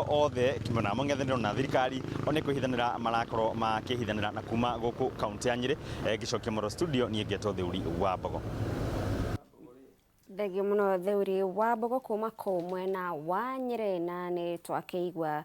othe kimona mung'ethanĩro na thirikari one kwĩhithanĩra marakorwo makĩhithanĩra na kuma gũkũ kaunti ya Nyeri ngĩcokia Moro studio niĩ ngetwo Thĩuri Wambogo Thengio mũno Thĩuri Wambogo kuma kũu mwena wa Nyeri na nĩ twakĩigua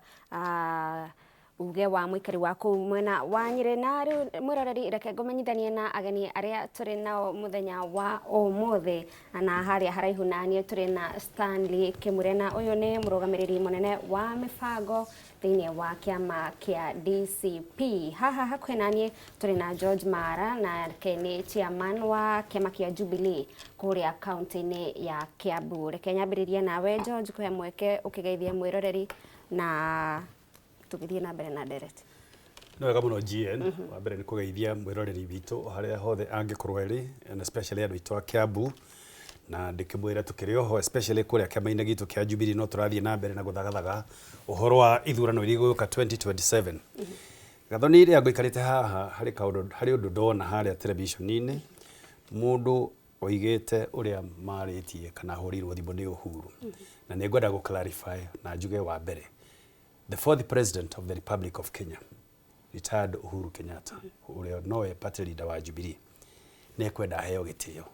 uge wa mũikari wa kũu mwena wa Nyeri na rĩu mwĩroreri reke ngũmenyithanie na ageni arĩa tũrĩ nao mũthenya wa ũmũthĩ na harĩa haraihu na niĩ tũrĩ na Stanley Kimurena ũyũ nĩ mũrũgamĩrĩri mũnene wa mĩbango thĩinĩ wa kĩama kĩa DCP haha hakuhĩ na niĩ tũrĩ na George Mara na ke nĩ chairman wa kĩama kĩa Jubilee kũrĩa kaunti-inĩ ya Kiambu reke nyambĩrĩrie nawe George kũhe mweke ũkĩgeithie mwĩroreri na tugithie na mbere na ndereti no wega muno GN wa mbere nĩ kũgeithia mwĩroreri witũ harĩa hothe angĩkorwo ĩrĩ and especially andũ aitũ a Kiambu na ndĩkĩmwĩra tũkĩrĩ oho especially kũrĩa kĩama-inĩ gitũ kĩa Jubilee no tũrathiĩ na mbere na gũthagathaga ũhoro wa ithurano iria igũũka 2027 Gathoni rĩrĩa ngũikarĩte haha harĩ ũndũ ndona harĩa television-inĩ mũndũ oigĩte ũrĩa marĩtie kana hũrĩirwo thimũ nĩ Uhuru na nĩ ngwenda gũ-clarify na njuge wa mbere the fourth president of the Republic of Kenya, retired Uhuru Kenyatta, ũrĩa nowe party leader wa Jubilee, nä kwenda heo gä tä o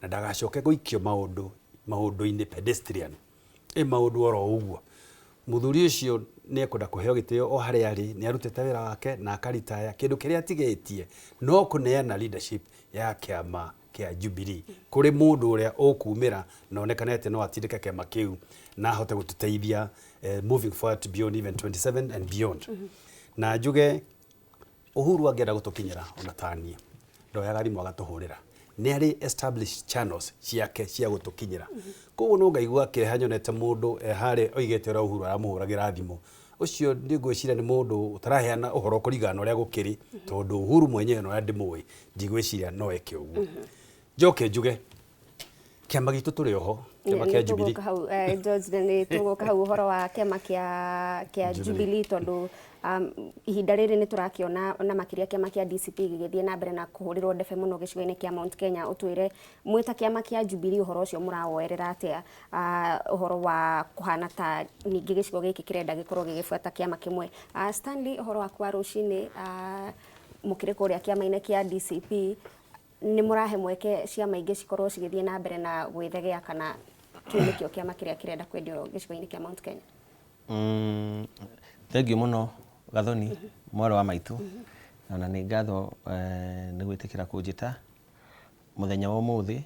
na ndagacoke gå ikio maå-ndå-inä pedestrian maå-ndå oro å guo må thuri å cio nä ekwenda kå heo gä tä o harä arä nä arutä te wä ra wake na akaritaya kä ndå kä rä a atigä tie no kå neana leadership ya kä ama kä a Jubilee kå rä må ndå å rä a å kumä ra na onekanete no atindä ke kä ama kä u na ahote gå tå teithia moving forward to beyond even 27 and beyond na njuge Uhuru angĩenda gũtũkinyĩra ona taniĩ ndoyaga rimũ agatũhũrĩra nĩ arĩ established channels ciake cia gũtũkinyĩra koguo no ngaigua kĩeha nyonete mũndũ harĩ oigĩte ũrĩa Uhuru aramũhũragĩra thimũ ũcio nĩ ngwĩciria nĩ mũndũ ũtaraheana ũhoro kũringana na ũrĩa gũkĩrĩ tondũ Uhuru mwenyewe ũrĩa ndĩmũĩ ndigwĩciria no eke ũguo njoke njuge kĩama gitũ tũrĩ oho kĩama kĩa Jubilee George nĩ tũgũka hau ũhoro wa kĩama kĩa Jubilee tondũ ihinda rĩrĩ nĩ tũrakĩona na makĩria kĩama kĩa DCP gĩgĩthiĩ na mbere na kũhũrĩrwo ndebe mũno gĩcigo-inĩ kĩa Mount Kenya ũtwĩre mwĩta kĩama kĩa Jubilee ũhoro ũcio mũrawoerera atĩa ũhoro wa kũhana ta ningĩ gĩcigo gĩkĩ kĩrenda gĩkorwo gĩgĩbuata kĩama kĩmwe Stanley ũhoro waku wa rũcinĩ mũkĩrĩ kũrĩa kĩama-inĩ kĩa DCP nĩ mũrahe mweke ciama ingĩ cikorwo cigĩthiĩ na mbere na gwĩthegea kana kĩu nĩkĩo kĩama kĩrĩa kĩrenda kwendio gĩcigo-inĩ kĩa Mount Kenya thengiũ mũno Gathoni mwarĩ wa maitũ na nĩ ngatho nĩ gwĩtĩkĩra kũnjĩta mũthenya wa ũmũthĩ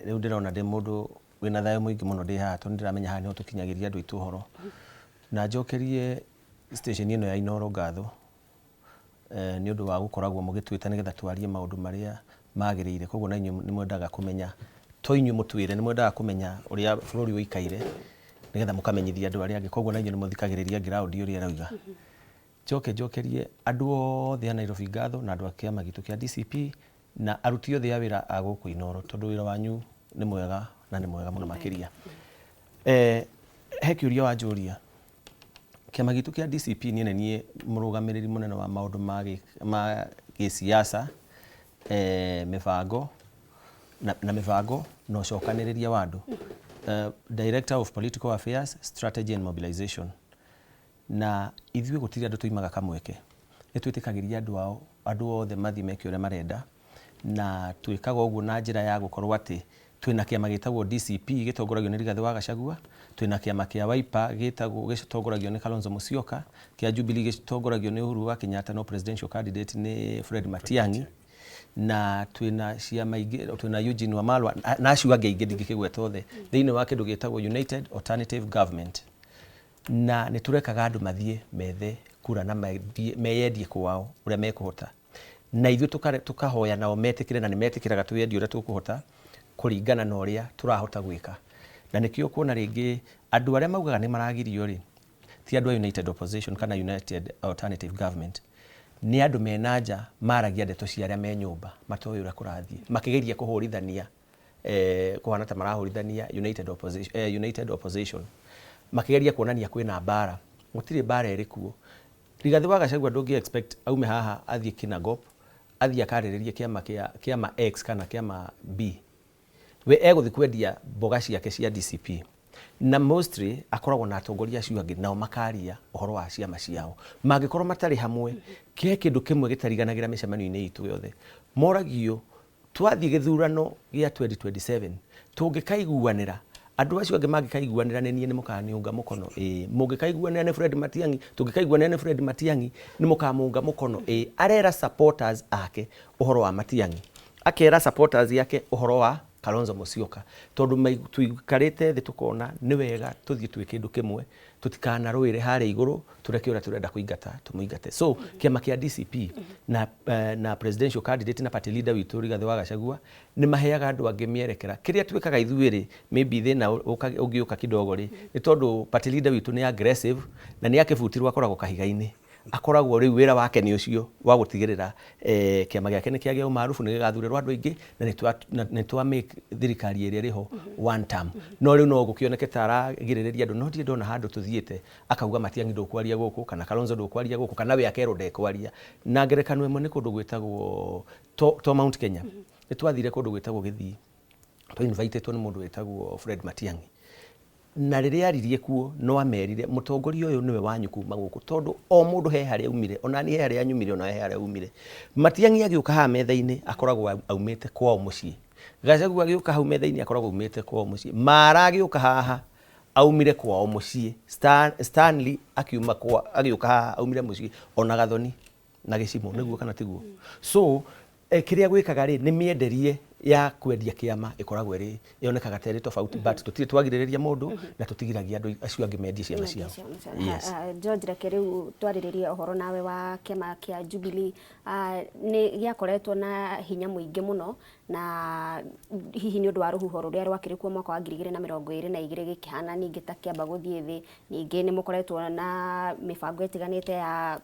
rĩu ndĩrona ndĩ mũndũ wĩna thayũ mũingĩ mũno ndĩ haha tondũ ndĩramenya haha nĩho tũkinyagĩria andũ aitũ ũhoro na njokerie station ĩno ya Inooro ngatho nĩ ũndũ wa gũkoragwo mũgĩtwĩta nĩgetha twarie maũndũ marĩa magĩrĩire koguo na inyuĩ nĩ mwendaga kũmenya to inyuĩ mũtwĩre nĩ mwendaga kũmenya ũrĩa bũrũri ũikaire nĩgetha mũkamenyithia andũ arĩa angĩ koguo na inyuĩ nĩ mũthikagĩrĩria ground ũrĩa arauga njokerie andũ othe a Nairobi ngatho na andũ a kĩama gitũ kĩa DCP na aruti othe a wĩra a gũkũ Inooro tondũ wĩra wanyu nĩ mwega na nĩ mwega mũno makĩria he kĩũria wanjũria kĩama gitũ kĩa DCP niĩ nĩ niĩ mũrũgamĩrĩri mũnene wa maũndũ ma gĩsiasa mĩbango na mĩbango na ũcokanĩrĩria wa andũ Director of Political Affairs, Strategy and Mobilization. Na ithuĩ gũtirĩ andũ tũimaga kamweke. Nĩ twĩtĩkagĩria andũ othe mathiĩ meke ũrĩa marenda na twĩkaga ũguo na njĩra ya gũkorwo atĩ twĩna kĩama gĩtagwo DCP gĩtongoragio nĩ Rigathĩ wa Gachagua, twĩna kĩama kĩa Wiper gĩtongoragio nĩ Kalonzo Musyoka, kĩa Jubilee gĩtongoragio nĩ Uhuru wa Kenyatta no presidential candidate nĩ Fred Matiang'i na twina ciama ingĩ twina Eugene Wamalwa na acio angĩ ingĩ ndingĩkĩgweta othe thĩinĩ wa kĩndũ gĩtagwo United Alternative Government na nĩ tũrekaga andũ mathiĩ methe kura na meyendie kwao ũrĩa mekũhota na ithuĩ tũkahoya nao metĩkĩre na nĩ metĩkĩraga twendie ũrĩa tũkũhota kũringana na ũrĩa tũrahota gwĩka na nĩkĩo kuona rĩngĩ andũ arĩa maugaga nĩ maragirio rĩ ti andũ a United Opposition kana United Alternative Government nĩ andũ mena nja maragia ndeto cia arĩa me nyũmba matoĩ ũrĩa kũrathiĩ makĩgeria kũhũrithania kũhana ta marahũrithania United Opposition makĩgeria kuonania kwĩna mbara gũtirĩ mbara ĩrĩ kuo Rigathĩ wa Gachagua ndũngĩ expect aume haha athiĩ Kinangop athiĩ akarĩrĩrie kĩama X kana kĩama B we egũthiĩ kwendia mboga ciake cia DCP na mostly akoragwo na atongoria acio angĩ nao makaria ũhoro wa ciama ciao mangĩkorwo matarĩ hamwe kĩhe kĩndũ kĩmwe gĩtariganagĩra mĩcemanio-inĩ itũ yothe moragio twathiĩ gĩthurano gĩa 2027 tũngĩkaiguanĩra andũ acio angĩ mangĩkaiguanĩra nĩ niĩ nĩ mũkaniunga mũkono mũngĩkaiguanĩra nĩ Fred Matiang'i tũngĩkaiguanĩra nĩ Fred Matiang'i nĩ mũkamunga mũkono arera supporters ake ũhoro wa Matiang'i akera supporters yake ũhoro wa Kalonzo Musyoka tondũ tuikarĩte thĩ tukona nĩ wega tũthiĩ twĩ kĩndũ kĩmwe tũtikanarũĩre harĩa igũrũ tũreke ũrĩa tũrenda kũingata tũmũingate so kĩama kĩa DCP na presidential candidate na party leader witũ Rigathĩ wa Gachagua nĩ maheaga andũ angĩ mĩerekera kĩrĩa twĩkaga ithuĩ rĩ maybe thĩna ũngĩũka kidogo rĩ nĩ tondũ party leader witũ nĩ aggressive na nĩ akĩbutirwo akoragwo kahiga-inĩ akoragwo rĩu wĩra wake nĩ ũcio wa gũtigĩrĩra kĩama gĩake nĩ kĩagĩa ũmaarufu nĩ gĩgathurĩrwo andũ aingĩ na nĩ twa make thirikari ĩrĩa ĩrĩho one term no rĩu no gũkĩoneke ta aragirĩrĩria andũ no ndirĩ ndona handũ tũthiĩte akauga Matiang'i ndũkwaria gũkũ kana Kalonzo ndũkwaria gũkũ kana we akerwo ndekwaria na ngerekano ĩmwe nĩ kũndũ gwĩtagwo to Mount Kenya nĩ twathire kũndũ gwĩtagwo Gĩthii twa invite nĩ mũndũ wĩtagwo Fred Matiang'i na riria aririe kuo no amerire mutongoria uyu niwe wanyu kuma guku tondu o mundu he haria umire ona ni he haria anyumire ona he haria umire Matiang'i agiuka ha metha-ini akoragwo aumite kwao mucii Gachagua agiuka hau metha-ini akoragwo aumite kwao mucii Mara agiuka haha aumire kwao mucii Stanley akiuma kwa agiuka haha aumire mucii ona Gathoni na Gicimo niguo kana tiguo so kiria gwikaga ri ni mienderie ya kwendia kiama ikoragwo ri yonekaga teri tofauti but tutire twagiriria mundu na tutigiragia andu acio angi mendie ciama ciao. Yes. George Rekeriu twaririria uhoro nawe wa kiama kia Jubilee ni giakoretwo na hinya muingi muno na hihi ni undu wa ruhuho ruria rwakirikuo mwaka wa 2022 gikihana ningi ta kiamba guthie thi ningi ni mukoretwo na mibango itiganite ya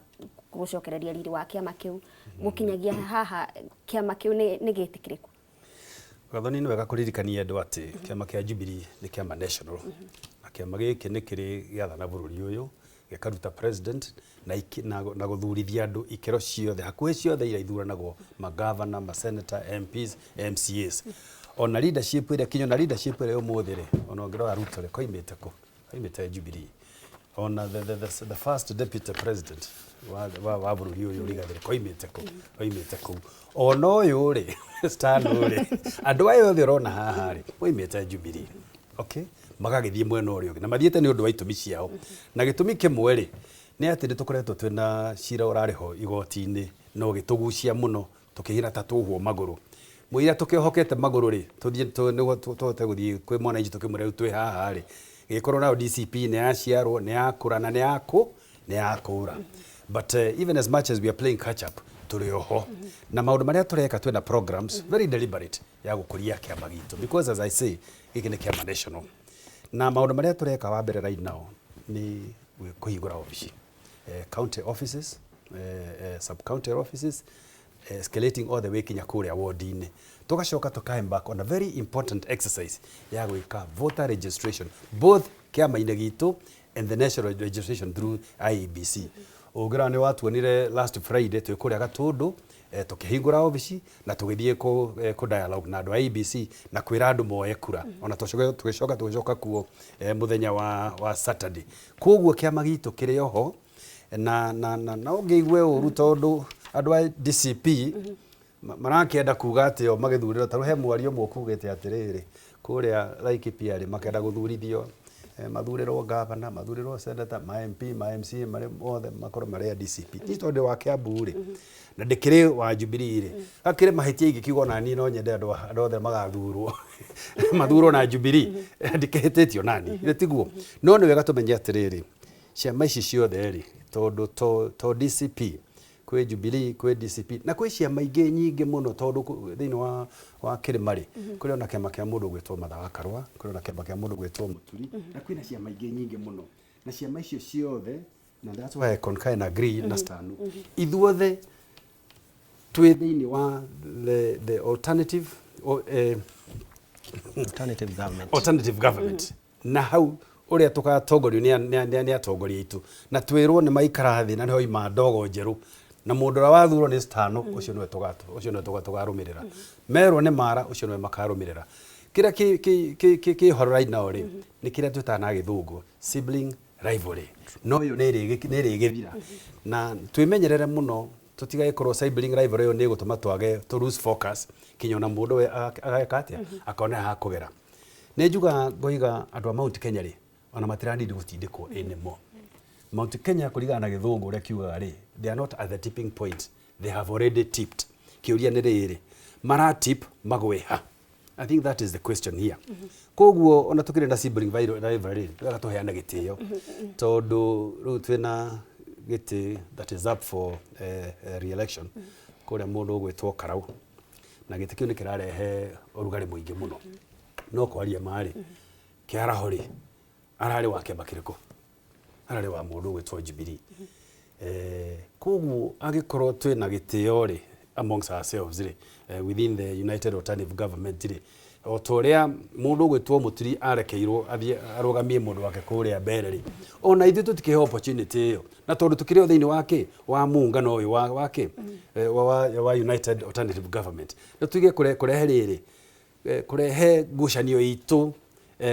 gucokereria riri wa kiama kiu gukinyagia haha kiama kiu ni gitikiriku. Gathoni ni wega kuririkania andu ati kiama kia Jubilee ni kiama national na kiama giki ni kiri giathana bururi uyu gikaruta president na guthurithia andu ikero ciothe hakuhi ciothe ira ithuranagwo magavana masenator MPs MCAs ona leadership ira kinyo na leadership ira umuthire ona ngiro aruta le koimete Jubilee ona the first deputy president wa bururi uyu Rigathi koimete ku ona uyu ri Stan uri andu ayo othe rona haha ri koimete Jubilee okay magagithie mwena urio na mathiete ni undu wa itumi ciao na gitumi kimwe ri ni ati nitukoretwo twina cira urariho igoti-ini no gitugucia muno tukihira ta tuhuo maguru muira tukihokete maguru ri tuthie tuhote guthie kwi mwana inji tukimure twi haha ri gikorwo na DCP ni yaciarwo ni yakura na ni yakura but even as much as we are playing catch up turi oho na maundu maria tureka twina programs very deliberate ya gukuria kiama gitu because as I say giki ni kiama national na maundu maria tureka wa mbere right now ni kuhingura office county offices sub county offices escalating all the way kinya kuria ward-ini tugacoka tukae back on a very important exercise ya gwika voter registration both kiama-ini gitu and the national registration through IEBC ugira ni watuonire last Friday twikuria Gatundu tukihingura office na tugithie ku dialogue na andu a IEBC na kwira andu moye kura ona tugicoka kuo muthenya wa Saturday koguo kiama gitu kiri oho na ungiigwe uru tondu andu a DCP marakienda kuga ati o magithuriro taru he mwario mukugite atiriri kuria Laikipia ri makenda guthurithio mathuriro governor mathuriro senator ma MP ma MC mari mothe makoro mari DCP ni tondu wa Kiambu ri na ndikiri wa Jubilee ri akire mahitia ingikiuga na ni no nyende andu othe magathurwo mathurwo na Jubilee ndikihititio nani ile tiguo no ni wega tumenye atiriri ciama ici ciothe ri tondu to DCP kwe Jubilee kwe DCP na kwe ciama ingi nyingi muno tondu thiini wa Kirimari kuri ona kiama kia mundu gwitwo Martha wa Karua kuri ona kiama kia mundu gwitwo Muturi na kwina ciama ingi nyingi muno na ciama icio ciothe na that's why I concur and agree na Stanu ithuothe twi thiini wa the alternative government na hau uria tugatongorio ni atongoria itu na twirwo ni maikara thi na ni hoima ndogo njeru na mundu ra wathuro ni Stanu ucio niwe tugarumirira merwo ni Mara ucio niwe makarumirira kira ki horo right now ri ni kira tutana githungu sibling rivalry no yo neri githira na twimenyerere muno tutigae korwo sibling rivalry yo ni gutuma twage to lose focus kinyona mundu we agakatia akona ha kugera ne juga goiga andu a Mount Kenya ri ona matirandi gutindikwo enemo Mount Kenya kurigana na githungu uria kiuga ri they are not at the tipping point they have already tipped kiuria ni riri mara tip magweha I think that is the question here koguo ona tukire na sibling rivalry wega tuheana gitio tondu ru twina giti that is up for re-election kuria mundu gwitwo Karau na giti kiu ni kirarehe urugari muingi muno no kwaria mari kiarahori arari wake bakiriko arari wa mundu gwitwo Jubilee koguo agikorwo twina gitio ri amongst ourselves ri within the United Alternative Government ri otoria mundu gwitwo Muturi arekeirwo athie arugamie mundu wake kuria mbere ri ona ithu tutike opportunity yo na tondu tukire thiini wake wa muungano uyu wake wa United Alternative Government na tuige kurehe riri kurehe ngucanio itu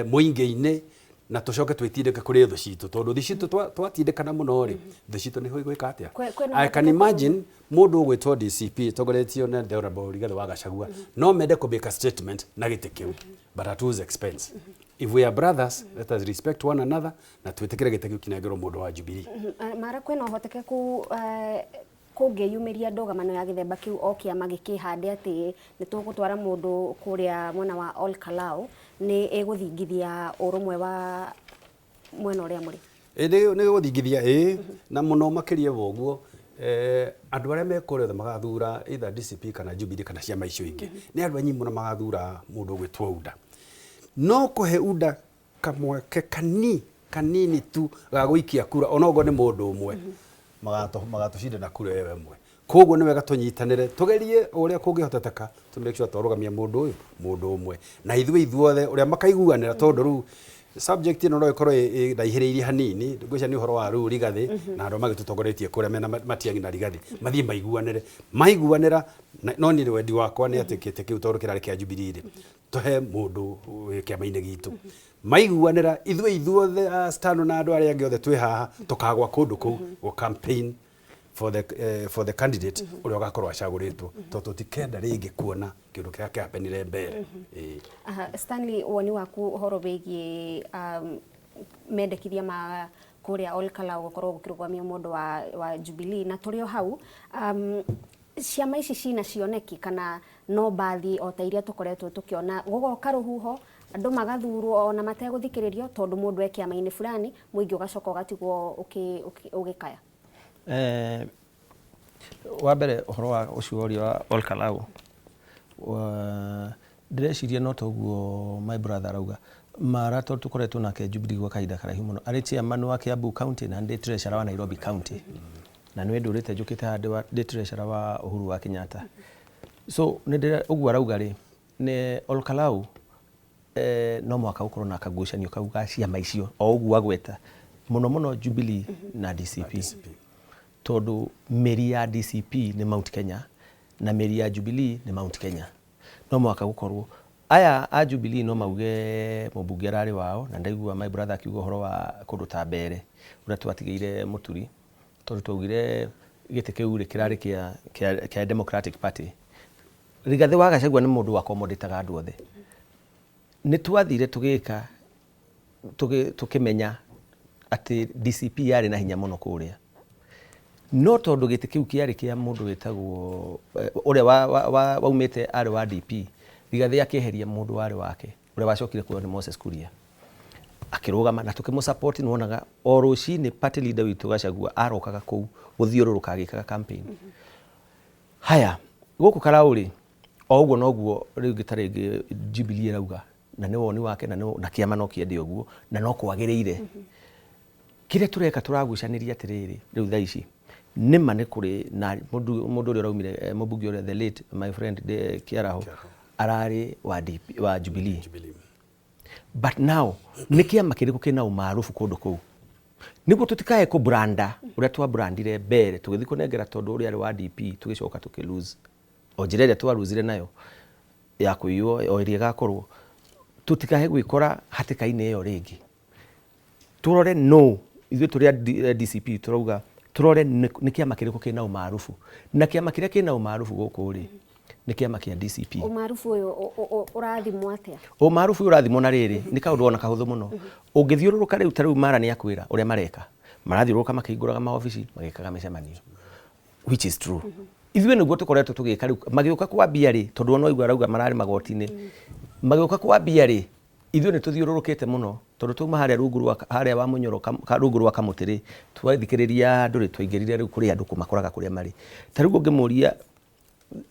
muingi-ini na tucoke twitindike kuri thu citu tondu thu citu twatindikana muno ri thu citu ni gwika atia. I can imagine mundu ugwitwo DCP togoretio na the honorable Rigathi wa Gachagua no mende ku make a statement na gite kiu but at whose expense. If we are brothers, let us respect one another na twitikire gite kiu kinagero mundu wa Jubilee. Mara kwena hotekeku kungiyumiria ndogamano ya githemba kiu o kiama gikihande ati ni tugutwara mundu kuria mwena wa Ol Kalou ni eguthingithia urumwe wa mwena uria muri. Ni guthingithia na muno makirie woguo andu aria mekuria magathura either DCP kana Jubilee kana ciama icio ingi ni andu anyi muno magathura mundu gwitwo UDA no kuhe UDA kamweke kanini tu ga guikia kura onogo ni mundu umwe magatucinda na kura yewe mwe koguo ni wega tunyitanire tugerie uria kungihoteteka to make sure twarugamia mundu umwe na ithuothe uria makaiguanira tondu ru subject ino no ikorwo ndaihiriirie hanini ngwica ni uhoro wa ru Rigathi na andu magitutongoretie kuria mena Matiang'i na Rigathi mathie maiguanira no ni wendi wakwa ni atikite kiu tondu kirari kia Jubilee tuhe mundu kiama-ini gitu maiguanira ithuothe stano na andu aria angi othe twi haha tukagwa kundu kuu go campaign for the candidate uria gakorwo acaguritwo tondu tikenda ringi kuona kindu kiria kiapenire mbere. Stanley, woni waku horo wegi mendekithia ma kuria Ol Kalou gukorwo gukirugwamia mundu wa Jubilee na turio hau ciama ici cina cioneki kana no bathi o ta iria tukoretwo tukiona gugoka ruhuho andu magathurwo ona mateguthikiririo tondu mundu e kiama-ini fulani muingi ugacoka ugatigwo ugikaya. Wa mbere uhoro wa ucio wa Ol Kalou ndireciria no toguo my brother arauga mara tondu tukoretwo nake Jubilee gwa kahinda karaihu muno ari chairman wa Kiambu County na ndi treasurer wa Nairobi County na niwe ndurite njukite hande wa ndi treasurer wa Uhuru wa Kenyatta. So nindira uguo arauga ri ni Ol Kalou no mwaka ukorwo na kagucanio kau ga ciama icio o uguo agweta muno Jubilee na DCP tondu meri ya DCP ni Mount Kenya na meri ya Jubilee ni Mount Kenya no mwaka gukorwo aya a Jubilee no mauge mubunge arari wao na ndaigua my brother akiuga horo wa kundu ta mbere uria twatigeire muturi tondu twaugire gite kiu ri kirari kia Democratic Party. Rigathi wa Gachagua ni mundu wa accommodataga andu othe ni twathire tugika tukimenya ati DCP yari na hinya muno kuria no tondu gite kiu kiari kia mundu wetagwo uria waumite ari wa DP Rigathi akiheria mundu wari wake uria wacokire kuo ni Moses Kuria akirugama na tukimu support nuonaga o rucini party leader witu Gachagua arokaga kuu guthiururuka agikaga campaign. Haya guku Karauri o uguo noguo riu gitaringi Jubilee rauga na ni woni wake na kiama no kiende uguo na no kwagiriire kire tureka turagucaniria atiriri riu thaa ici nima ni kuri na mundu uri raumire mubunge uri the late my friend de Kiaraho arari wa Jubilee. But now ni kiama kiriku kina umaarufu kundu kuu niguo tutikae ku branda uria twa brandire mbere tugithi kunengera tondu uri ari wa DP tugicoka tukilose o njira twa losire nayo ya kuiyo o iria gakorwo tutikahe gwikora hatikaine iyo ringi turore no ithuĩ tũrĩa DCP turauga turore nĩ kĩama kĩrĩkũ kĩna umaarufu na kĩama kĩrĩa kĩna umaarufu gũkũ rĩ nĩ kĩama kĩa DCP. Umaarufu ũyũ ũrathimwo atĩa? Umaarufu ũyũ ũrathimwo na rĩrĩ nĩ kaũndũ ona kahũthũ mũno ũngĩthiũrũrũka rĩu ta rĩu mara nĩ akwĩra ũrĩa mareka marathiũrũrũka makĩhingũraga maobici magĩkaga mĩcemanio which is true. Ithuĩ nĩguo tũkoretwo tũgĩka rĩu magĩũka kwambia rĩ tondũ ona igua arauga mararĩ magoti-inĩ magĩũka kwambia rĩ ithuĩ nĩ tũthiũrũrũkĩte mũno tondu tuma harĩa rungu rwa harĩa wa Munyoro rungu rwa Kamũtĩ twathikĩrĩria andũ rĩ twaingĩrire rĩu kũrĩ andũ kũmakoraga kũrĩa marĩ ta rĩu ũngĩmũria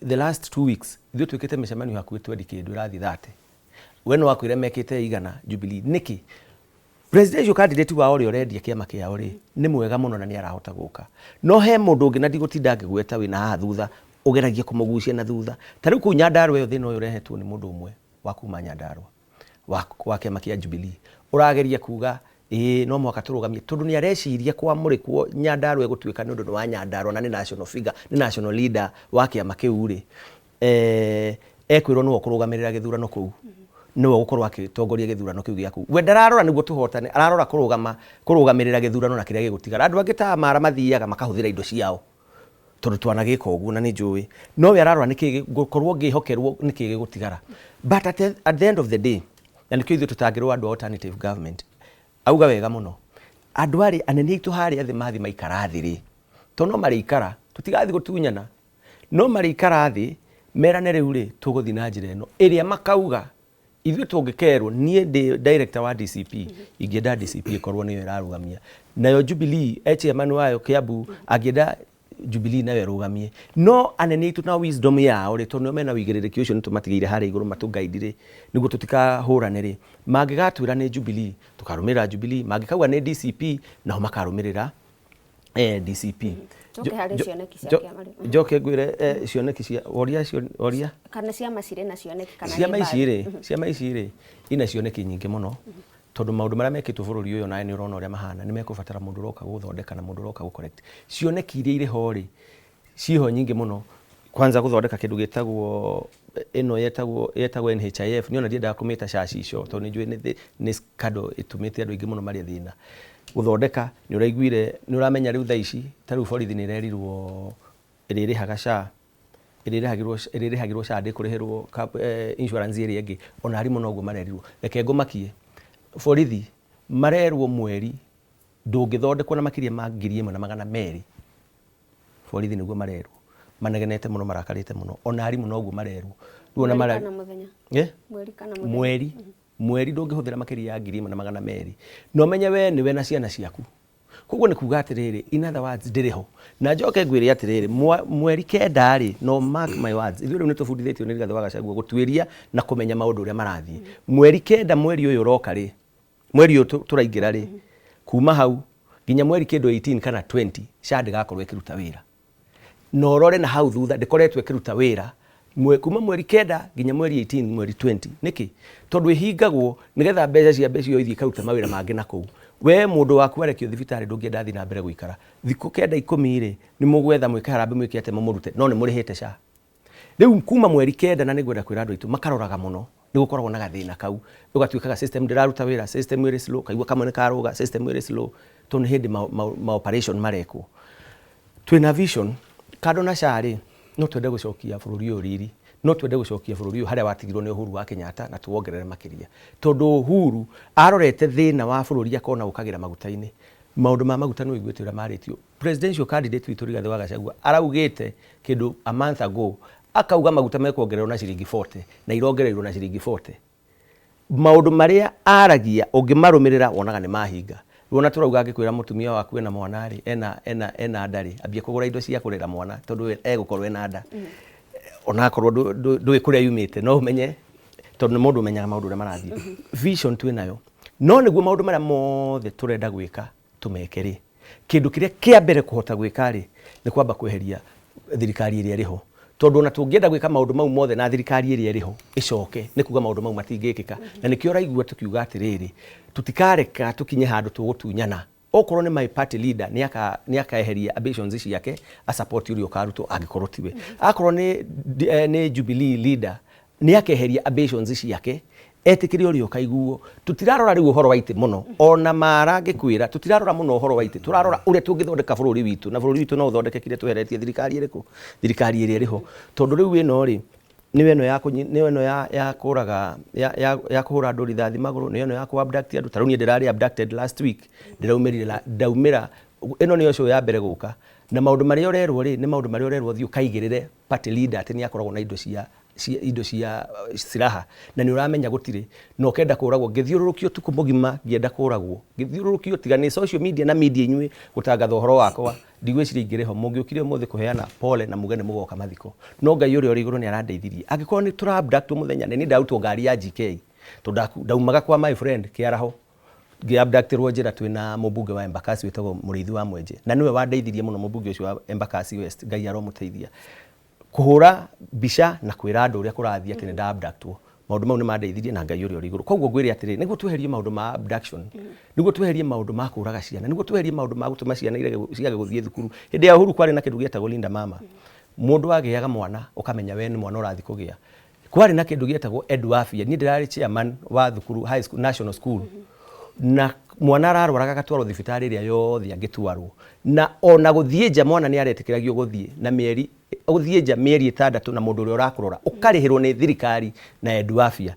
the last 2 weeks ithuĩ twĩkĩte mĩcemanio hakuhĩ 20 kĩndũ ĩrathi 30 we no wakwĩra mekĩte igana Jubilee nĩkĩ presidential candidate wao ũrĩa ũrendia kĩama kĩao rĩ nĩ mwega mũno na nĩ arahota gũka no he mũndũ ũngĩ na ndigũtinda ngĩgweta wĩna haha thutha ũgeragia kũmũgucia na thutha ta rĩu kũu Nyandarua ĩyo thĩna ũyũ ũrehetwo nĩ mũndũ ũmwe wa kuma Nyandarua wa kĩama kĩa Jubilee ũrageria kuga no mwaka tũrũgamie tondũ nĩ areciria kwamũrĩkwo Nyandarua gũtuĩka nĩ ũndũ nĩ wa Nyandarua na nĩ national figure nĩ national leader wa kĩama kĩu rĩ ekwĩrwo nĩwe kũrũgamĩrĩra gĩthurano kũu no gukorwo agitongoria githurano kiu giaku we ndararora niguo tuhotane ararora kurugamirira githurano na kiria gigutigara andu angita mara mathiaga makahuthira indo ciao tondu twanagika uguo na ni njui no we ararora niki gukorwo ngihokerwo niki gigutigara but at the end of the day na nikio ithu tutangirwo andu alternative government auga wega muno andu ari anene itu hari athi mathi maikara thiri to no mari ikara tutigathi gutunyana no mari ikara thi merane riu ri tuguthi na njira eno iria makauga ithu tungikerwo nie director wa DCP ingienda DCP ikorwo niyo irarugamia nayo Jubilee HMN wayo Kiambu agienda Jubilee nayo irugamie no anene itu na wisdom yao ri tondu mena wigiririkia ucio nitumatigire hari iguru matungaidire niguo tutikahurane ri mangigatwira ni Jubilee tukarumira Jubilee mangikauga ni DCP naho makarumirira DCP Joke gwire cioneki cia oria kana ciama cirĩ na cioneki kana ciama ici ina cioneki nyingĩ muno tondu maundu maria mekitwo bururi uyu nae ni urona uria mahana ni mekubatara mundu roka guthondeka na mundu roka gu correct cioneki iria iri ho ri ciho nyingi muno kwanza guthondeka kindu gitagwo ino yetagwo NHIF ni ona ndiendaga kumita shacisho tondu njui ni kado itumite andu ingi muno mari thina guthondeka ni uraiguire ni uramenya riu tha ici ta riu borithi ni irerirwo iririhaga SHA iririhagirwo SHA ndikurihirwo insurance iria ingi ona ari muno guo marerirwo reke ngumakie borithi marerwo mweri ndungithondekwo na makiria ma 1,200 borithi niguo marerwo manegenete muno marakarite muno ona ari muno guo marerwo ruona mara mweri ndungihuthira makiria ya 1,200 no menye we niwe na ciana ciaku koguo ni kuga atiriri in other words ndiriho na njoke ngwire atiriri mweri kenda ri no mark my words ithu riu nitubundithitio ni Rigathi wa Gachagua gutwiria na kumenya maundu uria marathie mweri kenda mweri uyu roka ri mweri uyu turaingira ri kuma hau ginya mweri kindu 18 kana 20 SHA ndigakorwo ikiruta wira no rore na hau thutha ndikoretwe ikiruta wira kuma mweri kenda ginya mweri 18 mweri 20 niki tondu ihingagwo nigetha mbeca cia mbeca iyo ithie karuta mawira mangi na kuu we mundu waku arekio thibitari ndungienda thi na mbere guikara thiku kenda 10 ri ni mugwetha mwike harambe mwike ate mumurute no ni murihite SHA riu kuma mweri kenda na nigwenda kwira andu itu makaroraga muno ni gukoragwo na gathina kau ugatuikaga system ndiraruta wira system iri slow kaigua kamwe ni karuga system iri slow tondu hindi ma operation mareko twina vision kado na SHA ri no twende gucokia bururi uyu riri no twende gucokia bururi uyu haria watigirwo ni Uhuru wa Kenyatta na tuongerere makiria tondu Uhuru arorete thina wa bururi akona gukagira magutaini maundu ma maguta no igwetira maritio presidential candidate witu Rigathi wa Gachagua araugite kindu a month ago akauga maguta mekwongererwo na ciringi 40 na irongererwo na ciringi 40 maundu maria aragia ungimarumirira wonaga ni mahinga ruona turauga angikwira mutumia waku ena mwana ri ena ndari ambie kugura indo cia kurera mwana tondu egukorwo ena nda ona akorwo ndui kuria yumite no umenye tondu mundu umenyaga maundu uria marathie vision twinayo no niguo maundu maria mothe turenda gwika tumekeri kindu kiria kia mbere kuhota gwika ri ni kwamba kweheria thirikari iria riho tondu ona tungienda gwika maundu mau mothe na thirikari iria riho icoke ni kuga maundu mau matingikika na nikio raigua tukiuga atiriri tutikareka tukinye handu tugutunyana okorwo ni my party leader ni akaeheria ambitions ici yake a support urio karuto agikorwo tiwe akorwo ni Jubilee leader ni akeheria ambitions ici yake etikiri urio kaiguo tutirarora riu uhoro wa ite muno ona mara ngikwira tutirarora muno uhoro wa ite turarora uria tungithondeka bururi witu na bururi witu no uthondeke kire tweheretie thirikari iriku thirikari iria riho tondu riu ino ri niwe ino ya kuraga ya kuhura andu rithathi maguru niwe ino ya ku abduct andu taruni ndirari abducted last week ndaumira ino niyo show ya mbere guka na maundu maria urerwo ri ni maundu maria urerwo thiu kaigirire party leader ati ni akoragwo na indo cia siraha na ni uramenya gutire no kenda kuragwo ngithiururukio tuku mugima ngienda kuragwo ngithiururukio tigani social media na media inywe gutangatha uhoro wakwa ndigwicire ingireho mungiukire muthe kuheana pole na mugene mugoka mathiko no ngai uri iguru ni arandeithirie angikorwo ni tura abduct muthenya ni ndautwo ngari ya GK to ndaumaga kwa my friend kiaraho ngiabductirwo njira twina mubunge wa Embakasi witagwo Muriithi wa Mwenje na niwe wandeithirie muno mubunge ucio wa Embakasi West ngai aromuteithia kuhura bisha na kwira andu uria kurathie ati ni nda abductwo maundu mau ni mandeithirie na ngai uri iguru koguo ngwire atiri niguo tweherie maundu ma abduction niguo tweherie maundu ma kuraga ciana niguo tweherie maundu ma gutuma ciana ciage guthie thukuru hindi ya Uhuru kwari na kindu gietagwo Linda Mama mundu agiaga mwana ukamenya we ni mwana urathi kugia kwari na kindu gietagwo Edwafia ni ndirari chairman wa thukuru high school national school na mwana ararwaraga gatwaro thibitari ria yothe angitwarwo na ona guthie nja mwana ni aretikiragio guthie na mieri guthie nja mieri 6 na mundu uria urakurora ukarihirwo ni thirikari na Edwafia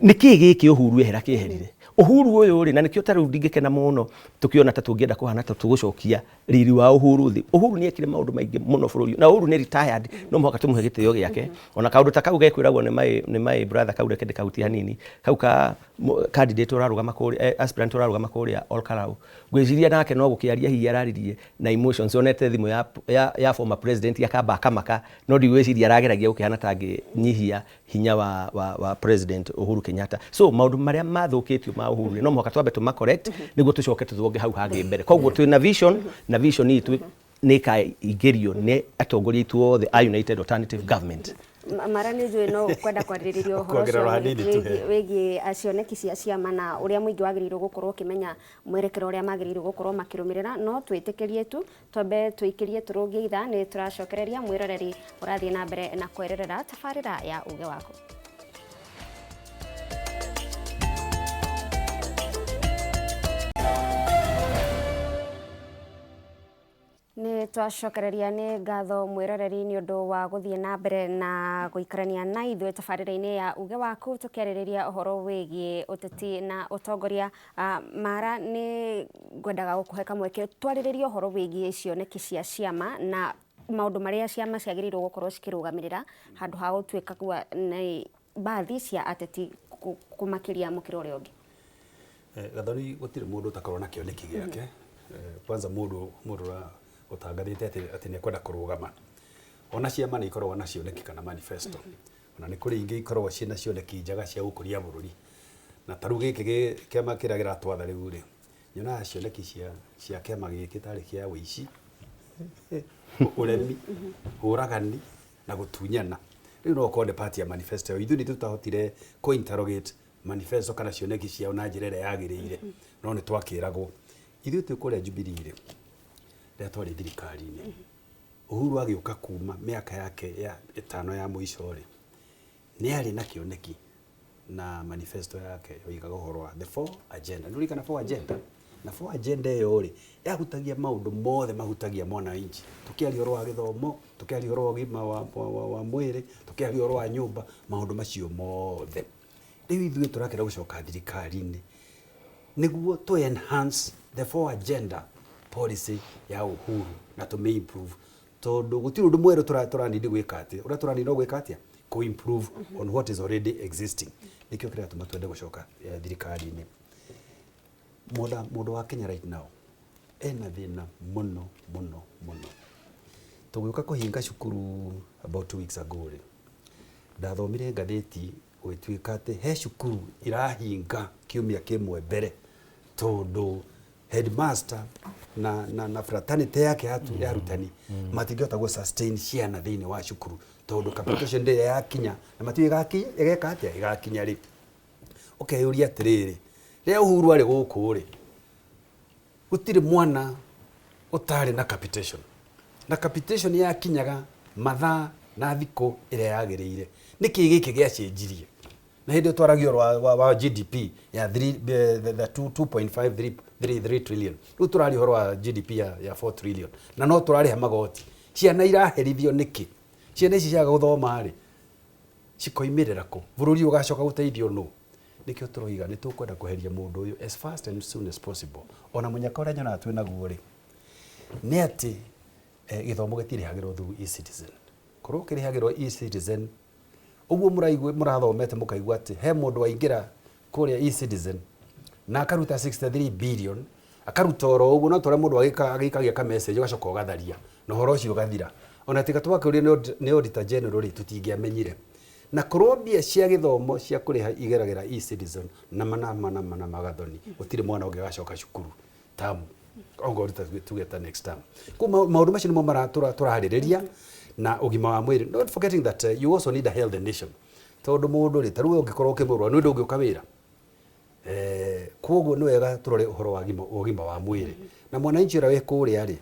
niki giki uhuru ehera kiherire uhuru uyu ri na nikio tari ndingikena muno tukiona ta tungienda kuhana ta tugucokia riri wa uhuru thi uhuru ni ekire maundu maingi muno bururi na uhuru ni retired no muhaka tumuhe gitio giake ona kaundu ta kau gekwiragwo ni my brother kaure kende kauti hanini kau ka candidate urarugama kuri aspirant urarugama kuri all Kalau gwiciria nake no gukiaria hiya araririe na emotions onete thimu ya former president yakamba akamaka no ndigwiciria arageragia ukihana tangi nyihia hinya wa president Uhuru Kenyatta so maundu maria mathukitio ma uhuru no muhaka twambe tuma correct niguo tucoke tuthonge hau hangi mbere koguo twina vision na vision itu ni kai igerio ni atongoria itu othe a United Alternative Government mara nä njå no kwenda kwarä horo wä acioneki cia ciama na å rä a må ingä wagä rä irwo gå korwo å kä menya mwerekero å rä a magä rä irwo gå korwo makä rå mä rä ra no twä tä kä rie tu twambe tå ikä rie tå rå ngä itha nä tå racokereria mwä roreri å rathiä na mbere na kwererera tabarä ra ya uge wako. Nĩ twacokereria nĩ ngatho mwĩroreri nĩ ũndũ wa gũthiĩ na mbere na gũikarania na ithuĩ tabarĩra-inĩ ya uge waku tũkĩarĩrĩria ũhoro wĩgiĩ ũteti na ũtongoria. Mara nĩ ngwendaga gũkũhe kamweke twarĩrĩrie ũhoro wĩgiĩ cioneki cia ciama na maũndũ marĩa ciama ciagĩrĩirwo gũkorwo cikĩrũgamĩrĩra handũ ha gũtuĩka kuwa nĩ baadhi cia ateti kũmakĩria mũkĩra ũrĩa ũngĩ. Gathoni gũtirĩ mũndũ ũtakorwo na kĩoneki gĩake. Kwanza mũndũ utangathite ati ni kwenda kurugama ona ciama ni ikorwo na cioneki kana manifesto ona ni kuri ingi ikorwo ciina cioneki njaga cia gukuria bururi na taru giki kiama kiria giratwatha riu ri nyona cioneki cia kiama giki tari kia wici uremi uragani na gutunyana riu no konde party ya manifesto ithu ni tutahotire ko interrogate manifesto kana cioneki cia na njira ria yagiriire no ni twakiragwo ithu tukuria Jubilee ri twari thirikari-inĩ Uhuru agĩũka kuma mĩaka yake ya 5 ya mũico rĩ nĩ arĩ na kĩoneki na manifesto yake yoigaga ũhoro wa the 4 agenda nĩ ũrikana 4 agenda na 4 agenda ĩyo rĩ yahutagia maũndũ mothe mahutagia mwananchi tukiaria ũhoro wa gĩthomo tukiaria ũhoro wa ũgima wa mwĩrĩ tukiaria ũhoro wa nyũmba maũndũ macio mothe rĩu ithuĩ tũrakĩra gũcoka thirikari-inĩ nĩguo to enhance the 4 agenda policy ya Uhuru na to may improve tondu gutiri undu mweru turanindi gwika ati ura turanindi gwika atia ko improve on what is already existing nikio kira tuma twende gucoka thirikari-ini mundu wa Kenya right now ena thina muno tugiuka kuhinga cukuru about 2 weeks ago ri ndathomire ngatheti gwituika ati he cukuru irahinga kiumia kimwe mbere tondu headmaster na fraternity yake ya arutani matingĩhota gũ sustain ciana thĩinĩ wa cukuru tondu capitation day yakinya na matiũĩ ĩgeka atĩa ĩgakinya rĩ ũkeyũria atĩrĩrĩ rĩrĩa Uhuru arĩ gũkũ rĩ gũtirĩ mwana ũtarĩ na capitation na capitation yakinyaga mathaa na thikũ ĩrĩa yagĩrĩire nĩkĩ gĩkĩ gĩacenjirie na hindi twaragio wa GDP ya 2.53 trillion riu turari horo wa GDP ya 4 trillion na no turari ha magoti ciana iraherithio niki ciana ici ciaga guthoma ri cikoimirira ku bururi ugacoka guteithio no nikio turoiga ni tukwenda kuheria mundu uyu as fast and soon as possible ona munyaka uria nyona twina guo ri ni ati githomo gitiri hagirwo through e-citizen korwo kiri hagirwo e-citizen uguo murathomete mukaigua ati he mundu waingira kuria e-citizen na akaruta 63 billion akaruta oro uguo no tore mundu agikagia ka message ugacoka ugatharia no horo ucio ugathira ona tika twakuria ni auditor general tutingiamenyire na korwo mbia cia githomo cia kuriha igeragera e-citizen na mana magathoni gutire mwana ungigacoka cukuru tamu ongo tugeta next time kuma maundu macio nimo turahaririria na ugima wa mwiri not forgetting that you also need a healthy nation tondu mundu ri taru ungikorwo ukimurwa ni ndu ungiuka wira koguo ni wega turore uhoro wa ugima wa mwiri na mwananchi ura we kuria ri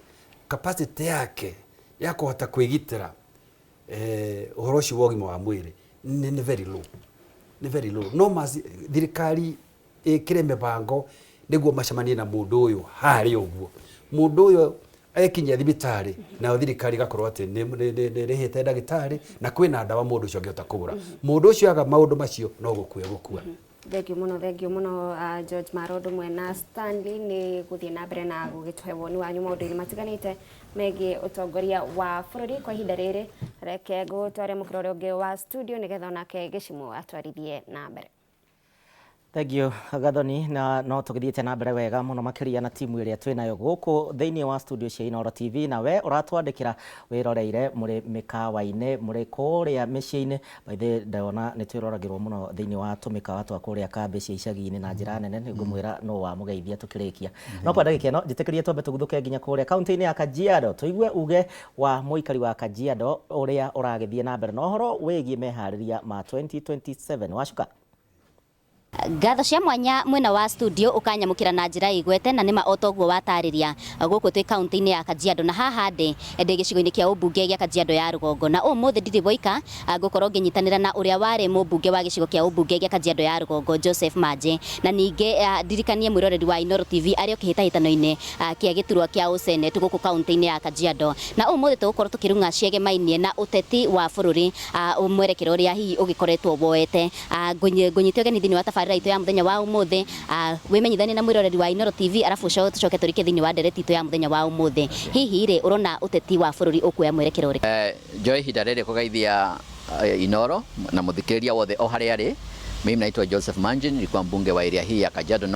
capacity yake ya kuhota kwigitira uhoro ucio wa ugima wa mwiri ni very low, ni very low. No mas thirikari ikire mibango niguo macemanie na mundu uyu hari uguo mundu uyu ekinya thibitari na thirikari gakorwo ati ni rihite ndagitari na kwina ndawa mundu ucio angihota kugura mundu ucio aga maundu macio no gukua. Thank you muno George Marondo mwena Stanley ni guthie na mbere na gugituhe woni wanyu maundu-ini matiganite megie utongoria wa bururi kwa ihinda riri. Reke gutware mukorore ungi wa studio nigetha onake Gĩchimũ atwarithie na mbere. Thank you Gathoni, na no tugithiete na mbere wega muno makiria na timu iria twinayo guku thiini wa studio cia Inooro TV, na we uratwandikira wiroreire muri mikawa-ine muri kuria micii-ini by the ndona ni twiroragirwo muno thiini wa tumikawa twa kuria kambi cia icagi-ini na njira nene ni ngumwira no wa mugeithia tukirikia no kwa ndagika ino njitikirie twambe tuguthuke nginya kuria kaunti-ini ya Kajiado tuigue uge wa muikari wa Kajiado uria uragithie na mbere na uhoro wigie mehariria ma 2027 wacuka. Ngatho cia mwanya mwena wa studio ukanyamukira na njira igwete na nima otoguo watariria guku twi kaunti-ini ya Kajiado na haha ndi gicigo-ini kia ubunge gia Kajiado ya Rugongo na umuthi ndiri boika ngukorwo nginyitanira na uria wari mubunge wa gicigo kia ubunge gia Kajiado ya Rugongo Joseph Manje na ninge ndirikanie mwiroreri wa Inooro TV ario kihitahitano-ini kia giturwa kia usenate guku kaunti-ini ya Kajiado na umuthi tugukorwo tukirunga ciege mainie na uteti wa bururi mwerekero uria hihi ugikoretwo woete ngunyitio geni thini wa tabarira itu ya muthenya wa umuthi wimenyithanie na mwiroreri wa Inooro TV arafu tucoke turike thini wa ndereti itu ya muthenya wa umuthi hihi ri urona uteti wa bururi ukuya mwerekero ri Joy hidarere kugaithia Inooro na muthikiriria wothe o haria ri. Mimi naitwa Joseph Manje, nilikuwa mbunge wa area hii ya Kajiado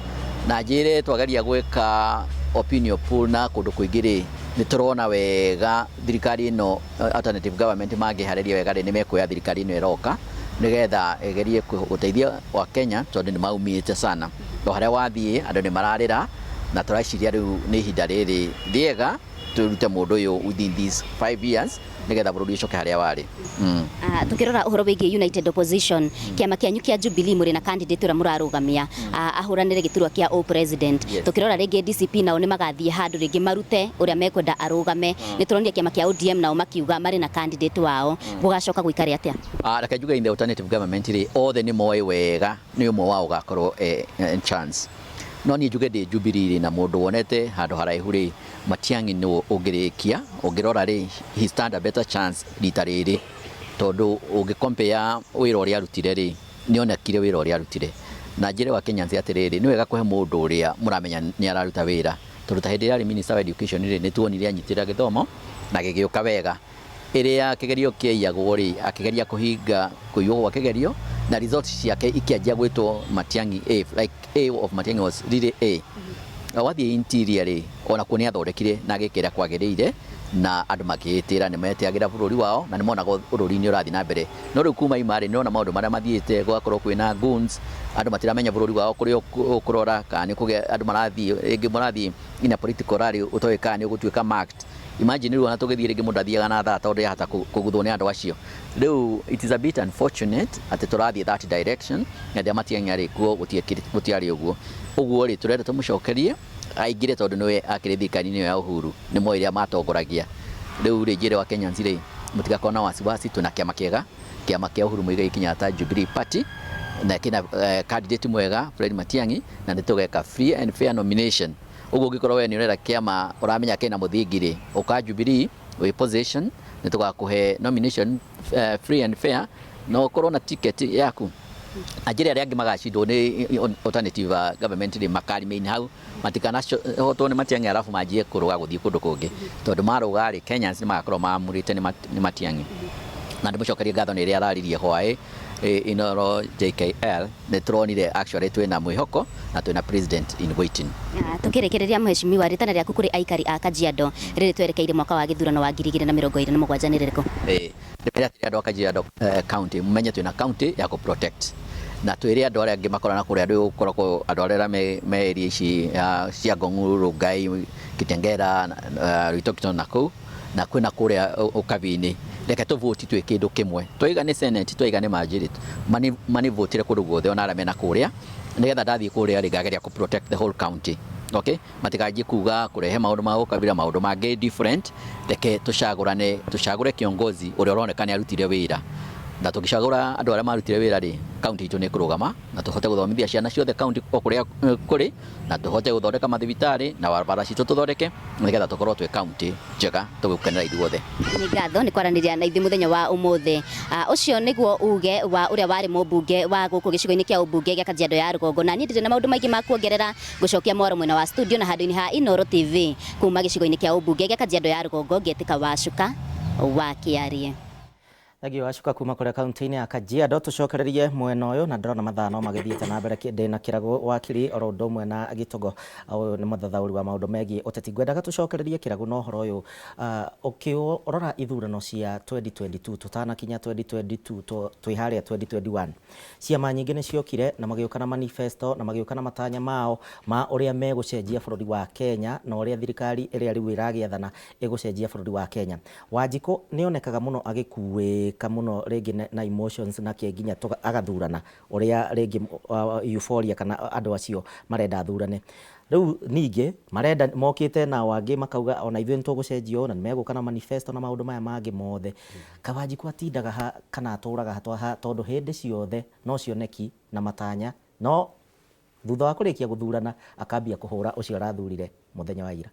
na njire twagaria gwika opinion poll na kundu kuingiri ni turona wega thirikari ino alternative government mangihariria wega ni mekuya thirikari ino iroka nigetha egerie guteithia wa Kenya tondu ni maumite sana no haria wathie andu ni mararira na tureciria riu ni ihinda riri riega turute mundu uyu within these 5 years nigetha bururi ucoke haria wari. Tukirora uhoro wigi United Opposition kiama kianyu kia Jubilee muri na candidate ura murarugamia ahuranire giturwa kia o president tukirora rigi DCP nao ni magathie handu rigi marute uria mekwenda arugame ni turonia kiama kia ODM nao makiuga mari na candidate wao gugacoka guikari atia. Reke njuge in the alternative government ri othe ni moe wega ni umwe wao gakorwo chance no ni njuge ndi Jubilee na mundu wonete handu haraihu ri Matiang'i no ungirikia ungirora ri he stand a better chance rita riri tondu ungicompare wira uria arutire ri ni onekire wira uria arutire na njire wa Kenya nzi atiriri ni wega kuhe mundu uria muramenya ni araruta wira tondu ta hindi ya minister of education ri ni tuonire anyitira githomo na gigiuka wega iria kigerio kiaiyagwo ri akigeria kuhinga kuiywo gwa kigerio na results ciake ikianjia gwitwo Matiang'i A, like A of Matiang'i was really A. Wathi interior ri ona kunia thondekire na gikira kwagiriire na andu makitira ni metiagira bururi wao na ni monaga bururi ni urathi na mbere no riu kuma imari ni ona maundu maria mathiite gwakorwo kwina goons andu matiramenya bururi wao kuri ukurora kana ni kuge andu marathi ringi marathi ina political rally utoika ni ugutuika marked. Imagine riu ona tugithie ringi mundu athiaga na tha tondu hata kuguthwo ni andu acio riu it is a bit unfortunate ati turathi that direction na dia Matiang'i ri kuo gutiari uguo ri turenda tumucokerie aingire tondu niwe akiri thikari-ini ya Uhuru ni mo iria matongoragia riu ri njire wa Kenya nzire mutigakona wasiwasi tuna kiama kiega kiama kia Uhuru Muigai Kenyatta Jubilee Party na kina candidate mwega Fred Matiang'i na nitugeka free and fair nomination uguo ngikorwo we ni urera kiama uramenya kina muthingi ri uka Jubilee we position nitugakuhe nomination free and fair no korwo na ticket yaku ajire aria angi magacindwo ni alternative government ri makari main hau matikana hoto ni Matiang'i arafu majie kuruga guthii kundu kungi tondu maruga ri Kenyans ni magakorwo maamurite ni Matiang'i na ndimucokerie ngatho ni iria araririe hwae Inooro JKL ni turonire actually twina mwihoko na twina president in waiting. Tukirekereria mheshimiwa ritana riaku kuri aikari a Kajiado riri twerekeire mwaka wa githurano wa 2027 ni ririko ndimira andu a Kajiado county mumenye twina county ya ku protect na twire andu aria angi makora na kuria andu ukorwo andu aria me area ici cia Ngong'u Rongai Kitengera Ruitokito na kwina kuria ukavini reke tuvoti twi kindu kimwe twiga ni senate twiga ni majority mani votire kundu guothe ona aria mena kuria nigetha ndathii kuria rigageria ku protect the whole county okay matikaji kuga kurehe maundu ma ukabira maundu mangi different reke tucagure kiongozi uria uronekana arutire wira na tukicagura andu aria marutire wira ri county itu ni kurugama na tuhote guthomithia ciana ciothe county okuria kuri na tuhote guthondeka mathibitari na barabara citu tuthondeke nigetha tukorwo twi county njega tugukenera ithuothe. Ni ngatho ni kwaraniria na ithi muthenya wa umuthi ucio niguo uge wa uria wari mubunge wa guku gicigo-ini kia ubunge gia Kajiado ya Rugongo, na ni ndire na maundu maingi ma kuongerera gucokia moro mwena wa studio na handu-ini ha Inooro TV kuma gicigo-ini kia ubunge gia Kajiado ya Rugongo, Ngetika Wacuka wa Kiarie. Thagio Wacuka kuma kuria kaunti-ini ya Kajiado. Tucokererie mwena uyu na ndorona mathano magithiite na mbere ndina kirago wakiri oro ndo mwena Gitogo ni muthathauri wa maundu megie uteti. Ngwendaga tucokererie kirago no horo uyu ukiorora ithurano cia 2022 tutana kinya 2022 twiharia 2021 ciama nyingi ni ciokire na magiuka na manifesto na magiuka na matanya mao ma uria megucenjia bururi wa Kenya na uria thirikari iria riu iragiathana igucenjia bururi wa Kenya. Wanjiku ni onekaga muno agikuwe kamuno regi na emotions na kienginya agathurana uria regi euphoria kana andu acio marenda thurane. Riu ningi marenda mokite na wangi makauga ona ithuĩ nĩtũgũcenjio na nĩmegũka na manifesto na maũndũ maya mangĩ mothe. Kawanjiku atindaga kana atũraga hatwa tondũ hĩndĩ ciothe no cioneki na matanya, no thutha wa kũrĩkia gũthurana akambia kũhũra ũcio arathurire mũthenya wa ira.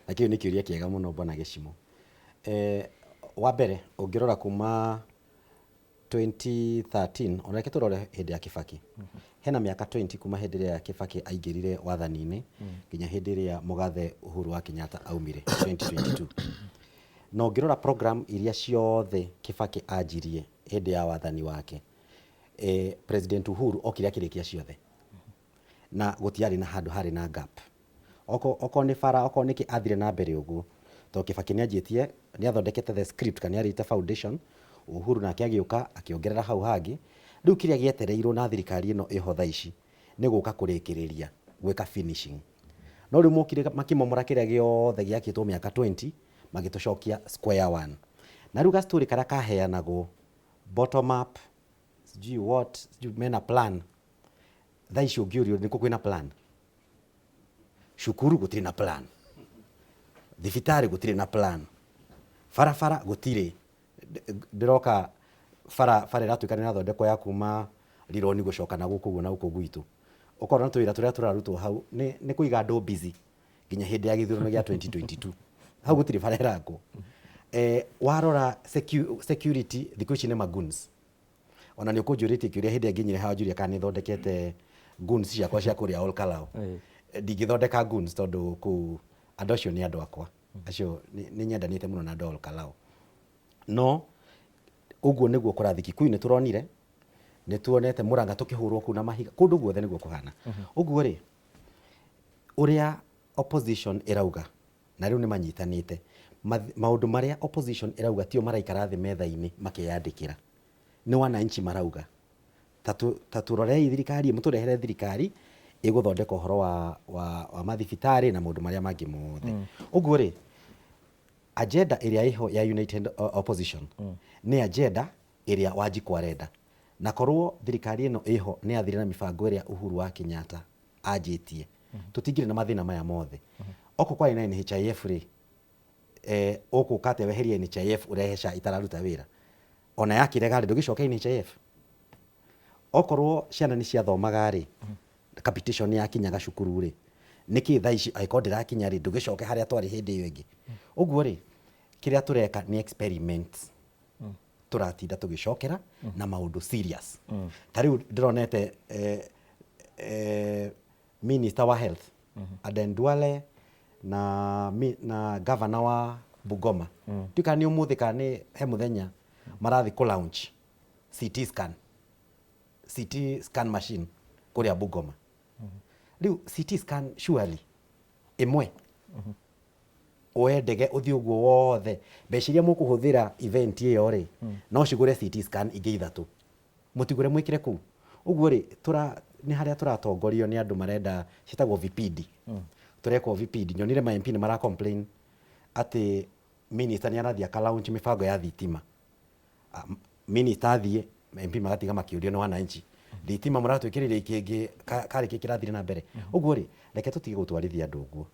Na kĩu nĩ kĩũria kĩega mũno Bwana Gĩchimũ. Wa mbere ũngĩrora kuma 2013 onake tũrore hĩndĩ ya Kibaki. Hena miaka 20 kuma hĩndĩ ĩrĩa Kibaki aingĩrire wathani-inĩ nginya hĩndĩ ĩrĩa Mũgathe Uhuru wa Kenyatta aumire 2022. Na ũngĩrora program iria ciothe Kibaki anjirie hĩndĩ ya wathani wake, President Uhuru okire akĩrĩkia ciothe na gũtiarĩ na handũ harĩ na gap. Oko nĩ bara, oko nĩkĩ athire na mbere ũguo, to Kibaki nĩanjĩtie nĩathondekete the script kana nĩarĩte foundation, Uhuru nake agĩũka akĩongerera hau hangĩ. Rĩu kĩrĩa gĩetereirwo na thirikari ĩno ĩho thaa ici nĩ gũka kũrĩkĩrĩria gwĩka finishing. No rĩu mokire makĩmomora kĩrĩa gĩothe gĩakĩtwo mĩaka 20 magĩtũcokia square one. Na rĩu gastori karĩa kaheanagwo bottom up sijui what sijui mena plan, thaa ici ũngĩũrio nĩkũ kwĩna plan? Cukuru gũtirĩ na plan, thibitarĩ gũtirĩ na plan, barabara gũtirĩ. Ndiroka bara ĩratuĩka nĩrathondekwo ya kuma Rironi gũcoka na gũkũ na gũkũ gwitũ. Ũkorwo na tũwĩra tũrĩa tũrarutwo hau nĩ kũiga andũ busy nginya hĩndĩ ya gĩthurano gĩa 2022. Hau gũtirĩ bara ĩrakwo. Warora security thikũ ici nĩ magoons. Ona nĩ ũkũnjũrĩtie kĩũria hĩndĩ ngĩnyire haha njũria kana nĩthondekete goons ciakwa cia kũrĩa Ol Kalou. Ndingĩthondeka goons tondũ kũu andũ acio nĩ andũ akwa. Acio nĩ nyendanĩte mũno na andũ Ol Kalou. No uguo nĩguo kũrathi Kikuyu nĩ tũronire, nĩ tuonete Murang'a tũkĩhũrwo kũu na mahiga, kũndũ guothe nĩguo kũhana. Uguo rĩ, ũrĩa opposition ĩrauga na rĩu nĩ manyitanĩte, maũndũ marĩa opposition ĩrauga tio maraikara thĩ metha-inĩ makĩyandĩkĩra, nĩ wananchi marauga ta tũrorei thirikari, mũtũrehere thirikari ĩgũthondeka ũhoro wa mathibitarĩ na maũndũ marĩa mangĩ mothe. Uguo rĩ, agenda ĩrĩa ĩho ya United Opposition nĩ agenda ĩrĩa Wanjiku arenda, na korwo thirikari ĩno ĩho nĩ yathire na mĩbango ĩrĩa Uhuru wa Kenyatta anjĩtie, tũtingĩrĩ na mathĩna maya mothe. Oko kwarĩ na NHIF rĩ, ũkũka atĩ weherie NHIF ũrehe SHA itararuta wĩra, ona yakĩrega rĩ ndũgĩcoka NHIF. Okorwo ciana nĩ ciathomaga rĩ, capitation yakinyaga cukuru rĩ, nĩkĩ thaa ici angĩkorwo ndĩrakinya rĩ ndũgĩcoke harĩa twarĩ hĩndĩ ĩyo ĩngĩ. Ũguo rĩ, kĩrĩa tũreka nĩ experiments tũratinda tũgĩcokera na maũndũ serious. Ta rĩu ndĩronete Minister wa Health Aden Duale na Governor wa Bungoma, tuka nĩ ũmũthĩ kana nĩ he mũthenya marathi kũ launch CT scan machine kũrĩa Bungoma. Rĩu CT scan surely ĩmwe oe ndege ũthiĩ ũguo wothe, mbeca iria mũkũhũthĩra event ĩyo rĩ no cigũre CT scan ingĩ ithatũ, mũtigũre mwĩkĩre kũu. Ũguo rĩ nĩ harĩa tũratongorio nĩ andũ marenda ciĩtagwo VPD. Tũrekwo VPD, nyonire ma MP nĩ mara complain atĩ minister nĩ arathiĩ aka launch mĩbango ya thitima. Minister athiĩ MP magatiga makĩũrio nĩ wananchi, thitima mũratwĩkĩrĩre ikĩngĩ karĩ kĩrathire na mbere. Ũguo rĩ reke tũtige gũtwarithia andũ ũguo.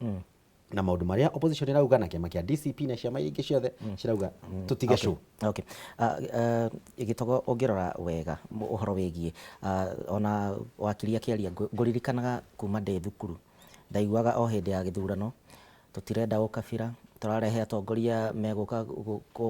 na maundu maria opposition irauga na kiama kia DCP na ciama ingĩ ciothe cirauga tutige show. Okay. Igitogo ongirora wega uhoro wigie ona wakiri akiaria nguririkanaga kuma ndi thukuru ndaiguaga o hindi ya githurano tutirenda ukabira turarehe atongoria meguka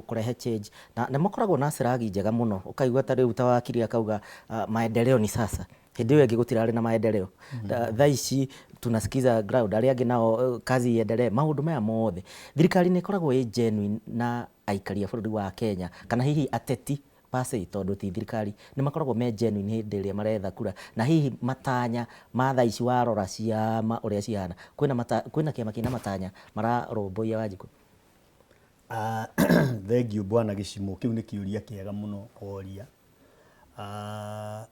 kurehe change na makoragwo na siragi njega muno ukaigua ta riu ta wakiri akauga maendeleo ni sasa hindi iyo gigutirari na maendeleo thaa ici tunasikiza ground aria angi nao kazi iendelee maundu maya mothe thirikari ni ikoragwo i genuine na aikari a bururi wa Kenya kana hihi ateti pase tondu ti thirikari ni makoragwo me genuine hindi iria maretha kura na hihi matanya ma thaa ici warora ciama uria ciana kwina kiama kina matanya mararomboia Wanjiku. Thank you bwana Gicimo, kiu ni kiuria kiega muno oria.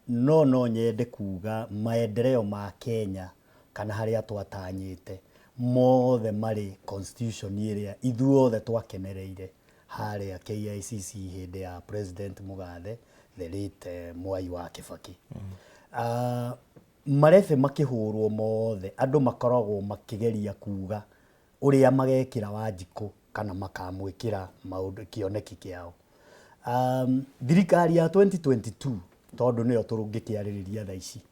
No nyende kuga maendeleo ma Kenya kana haria twatanyite mothe mari constitution iria ithuothe twakenereire haria KICC hindi ya President Mugathe the late Mwai wa Kibaki. Marebe makihurwo mothe andu makoragwo makigeria kuga uria magekira Wanjiku kana makamwikira maundu kioneki kiao. Thirikari ya 2022 tondu niyo turungikiaririria thaa ici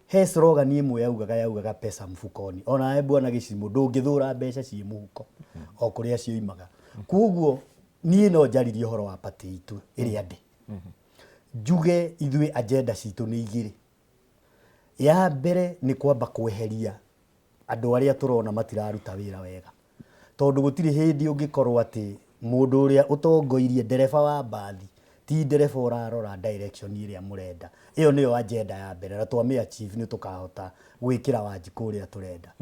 he slogan imwe yaugaga pesa mfukoni ona bwana Gicimo ndungithura mbeca ci muhuko o kuria cioimaga kuguo nie no njaririe horo wa pati itu iria ndi njuge ithui agenda citu ni igiri ya mbere ni kwamba kweheria andu aria turona matiraruta wira wega tondu gutiri hindi ungikorwo ati mundu uria utongoirie ndereba wa bathi ti ndereba urarora direction iria murenda iyo niyo agenda ya mbere na twamia chief ni tukahota gwikira Wanjiku uria turenda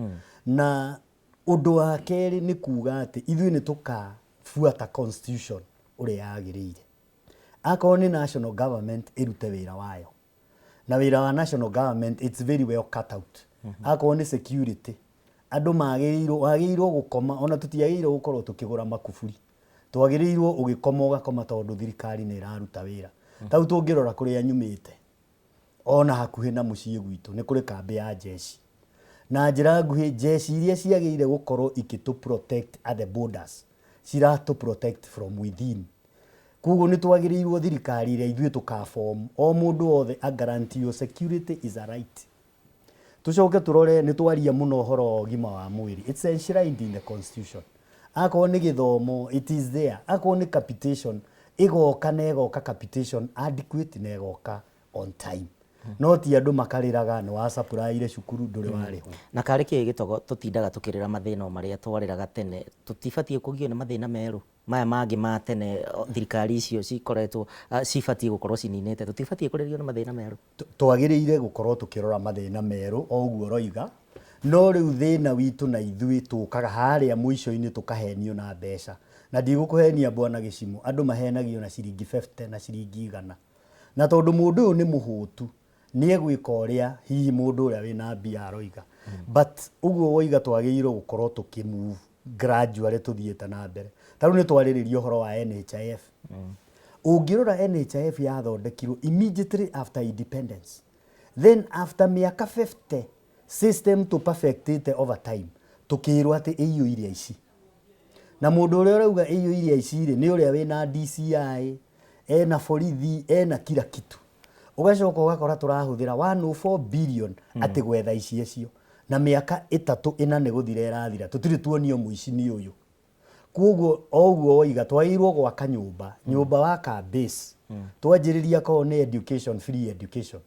na undu wa keri ni kuga ati ithui ni tukafuata constitution uria yagirire akorwo ni national government irute wira wayo na wira wa national government it's very well cut out akorwo ni security andu magiriirwo gukoma ona tutiagiriirwo gukorwo tukigura makuburi twagiriirwo ugikoma ugakoma tondu thirikari ni iraruta wira tau tungirora kuria nyumite ona hakuhi na mucii gwitu ni kuri kambi ya jeshi na njira nguhi jeshi iria ciagirire gukorwo ikitu protect at the borders ciratu protect from within kuguo ni twagiriirwo thirikari iria ithui tukaform o mundu othe a guarantee your security is a right. Tucoke turore ni twaria muno horo gima wa mwiri it's enshrined in the constitution. Akorwo ni githomo it is there, akorwo ni capitation igoka capitation adequate na igoka on time. No ti andu makariraga no wa supply ile cukuru nduri wari ho na kari ki gitogo tutindaga tukirira mathina maria twariraga tene tutibatie kugio ni mathina meru maya mangi ma tene thirikari icio cikoretwo cibatie gukorwo cininete tutibatie kuririo ni mathina meru twagiriire gukorwo tukirora mathina meru oguo roiga no riu thina witu na ithui tukaga haria mwisho-ini tukahenio na mbeca na ndigukuhenia bwana Gicimo andu mahenagio na ciringi 50 na ciringi 100 na tondu mundu uyu ni muhutu ni egwika uria hihi mundu uria wina mbia aroiga but uguo woiga twagiriirwo gukorwo tukimove gradually tuthiete na mbere taru ni twariririo horo wa NHIF ungirora NHIF yathondekirwo immediately after independence then after miaka 50 system to perfect it over time tukirwo ati iyo iria ici na mundu uria urauga iyo iria ici ni uria wina DCI ena borithi ena kila kitu ugacoka ugakora turahuthira 104 billion ati gwetha ici icio na miaka 3-4 ni guthira irathira tutiri tuonio muici ni uyu kuguo oguo oiga twairwo gwaka nyumba waka base twanjiriria ko ni education free education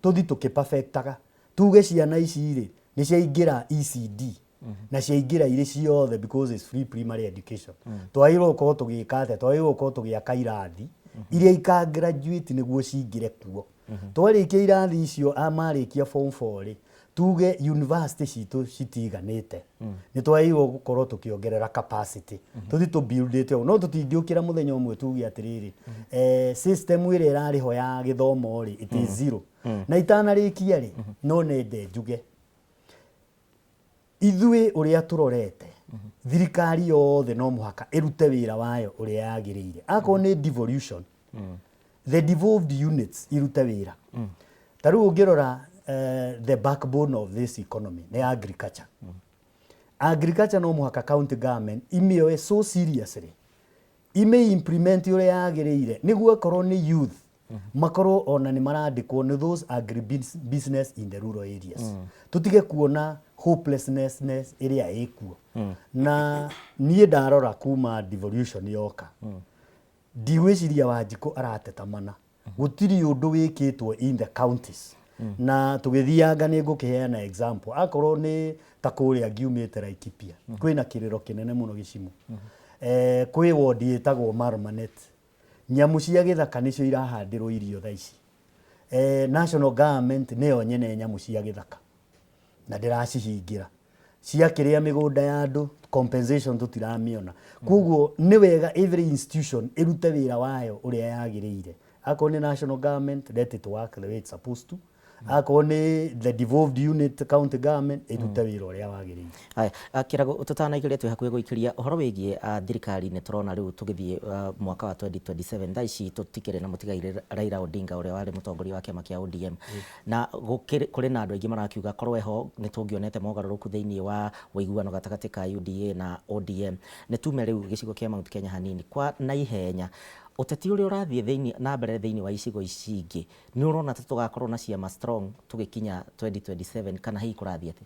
tuthi tukiperfectaga tuge ciana ici ri ni ciaingira ECD na ciaingira iri ciothe because it's free primary education twairwo ko tugikate twairwo ko tugiaka irathi iria ika graduate niguo cingire kuo twarikia irathi icio amarikia form 4 ri tuge university citu citiganite ni twairwo gukorwo tukiongerera capacity tuthi to build it no tutingiukira muthenya umwe tuge atiriri system ire irariho ya githomo ri it is zero na itanarikia ri no nende njuge ithui uria turorete thirikari yothe no muhaka irute wira wayo uria yagiriire akorwo ni devolution the devolved units irute wira taru ungirora the backbone of this economy ni agriculture agriculture no muhaka county government imioe so seriously ime implement yore yagirire niguo korwo ni youth makorwo ona ni marandikwo ni those agribusiness in the rural areas tutige kuona hopelessness iria ikuo na nie ndarora kuma devolution yoka ndiwiciria Wanjiku arateta mana gutiri undu wikitwo in the counties na tugithianga ni ngukiheana example akorwo ni ta kuria ngiumite Laikipia kwina kiriro kinene muno Gicimu kwi ward yetagwo Marmanet nyamu cia githaka nicio irahandirwo irio tha ici national government neyo nyene nyamu cia githaka na ndiracihingira cia kiria migunda ya andu compensation tutiramiona koguo ni wega every institution irute wira wayo uria yagirire ako ni national government let it work the way it's supposed to ako ni the devolved unit county government irute wira uria wagirire hai Kirago tutanaikire twi hakuhe guikiria uhoro wigie thirikari ni turona riu tugithie mwaka wa 2027 thaici tutikire na mutigaire Raila Odinga uria wari mutongoria wa kiama kia ODM na kuri na andu aingi marakiuga korwe ho ni tungionete mogaruruku thiini wa wiguano gatagati ka UDA na ODM ni tume riu gicigo kia Mount Kenya hanini kwa na ihenya uteti uri urathie thiini na mbere thiini wa icigo icingi ni urona tugakorwo na ciama strong tugikinya 2027 kana hii kurathie ati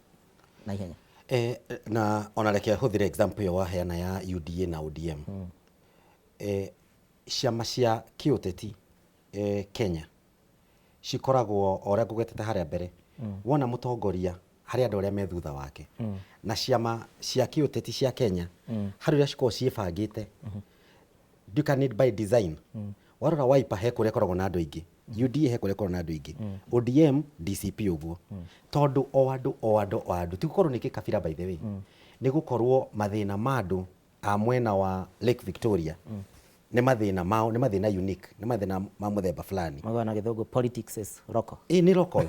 na ihenya na ona reke huthire example yo waheana ya UDA na ODM ciama cia kiuteti Kenya cikoragwo ora gugetete haria mbere wona mutongoria hari andu aria me thutha wake na ciama cia kiuteti cia Kenya hari ria ciko ciebangite you can need by design warora Wiper he kuria koragwo na andu aingi UDA he kuria koragwo na andu aingi ODM DCP uguo tondu o andu tigukorwo ni kikabira by the way ni gukorwo mathina ma andu a mwena wa Lake Victoria ni mathina mao ni mathina unique ni mathina ma muthemba fulani magana githogo politics is local ni local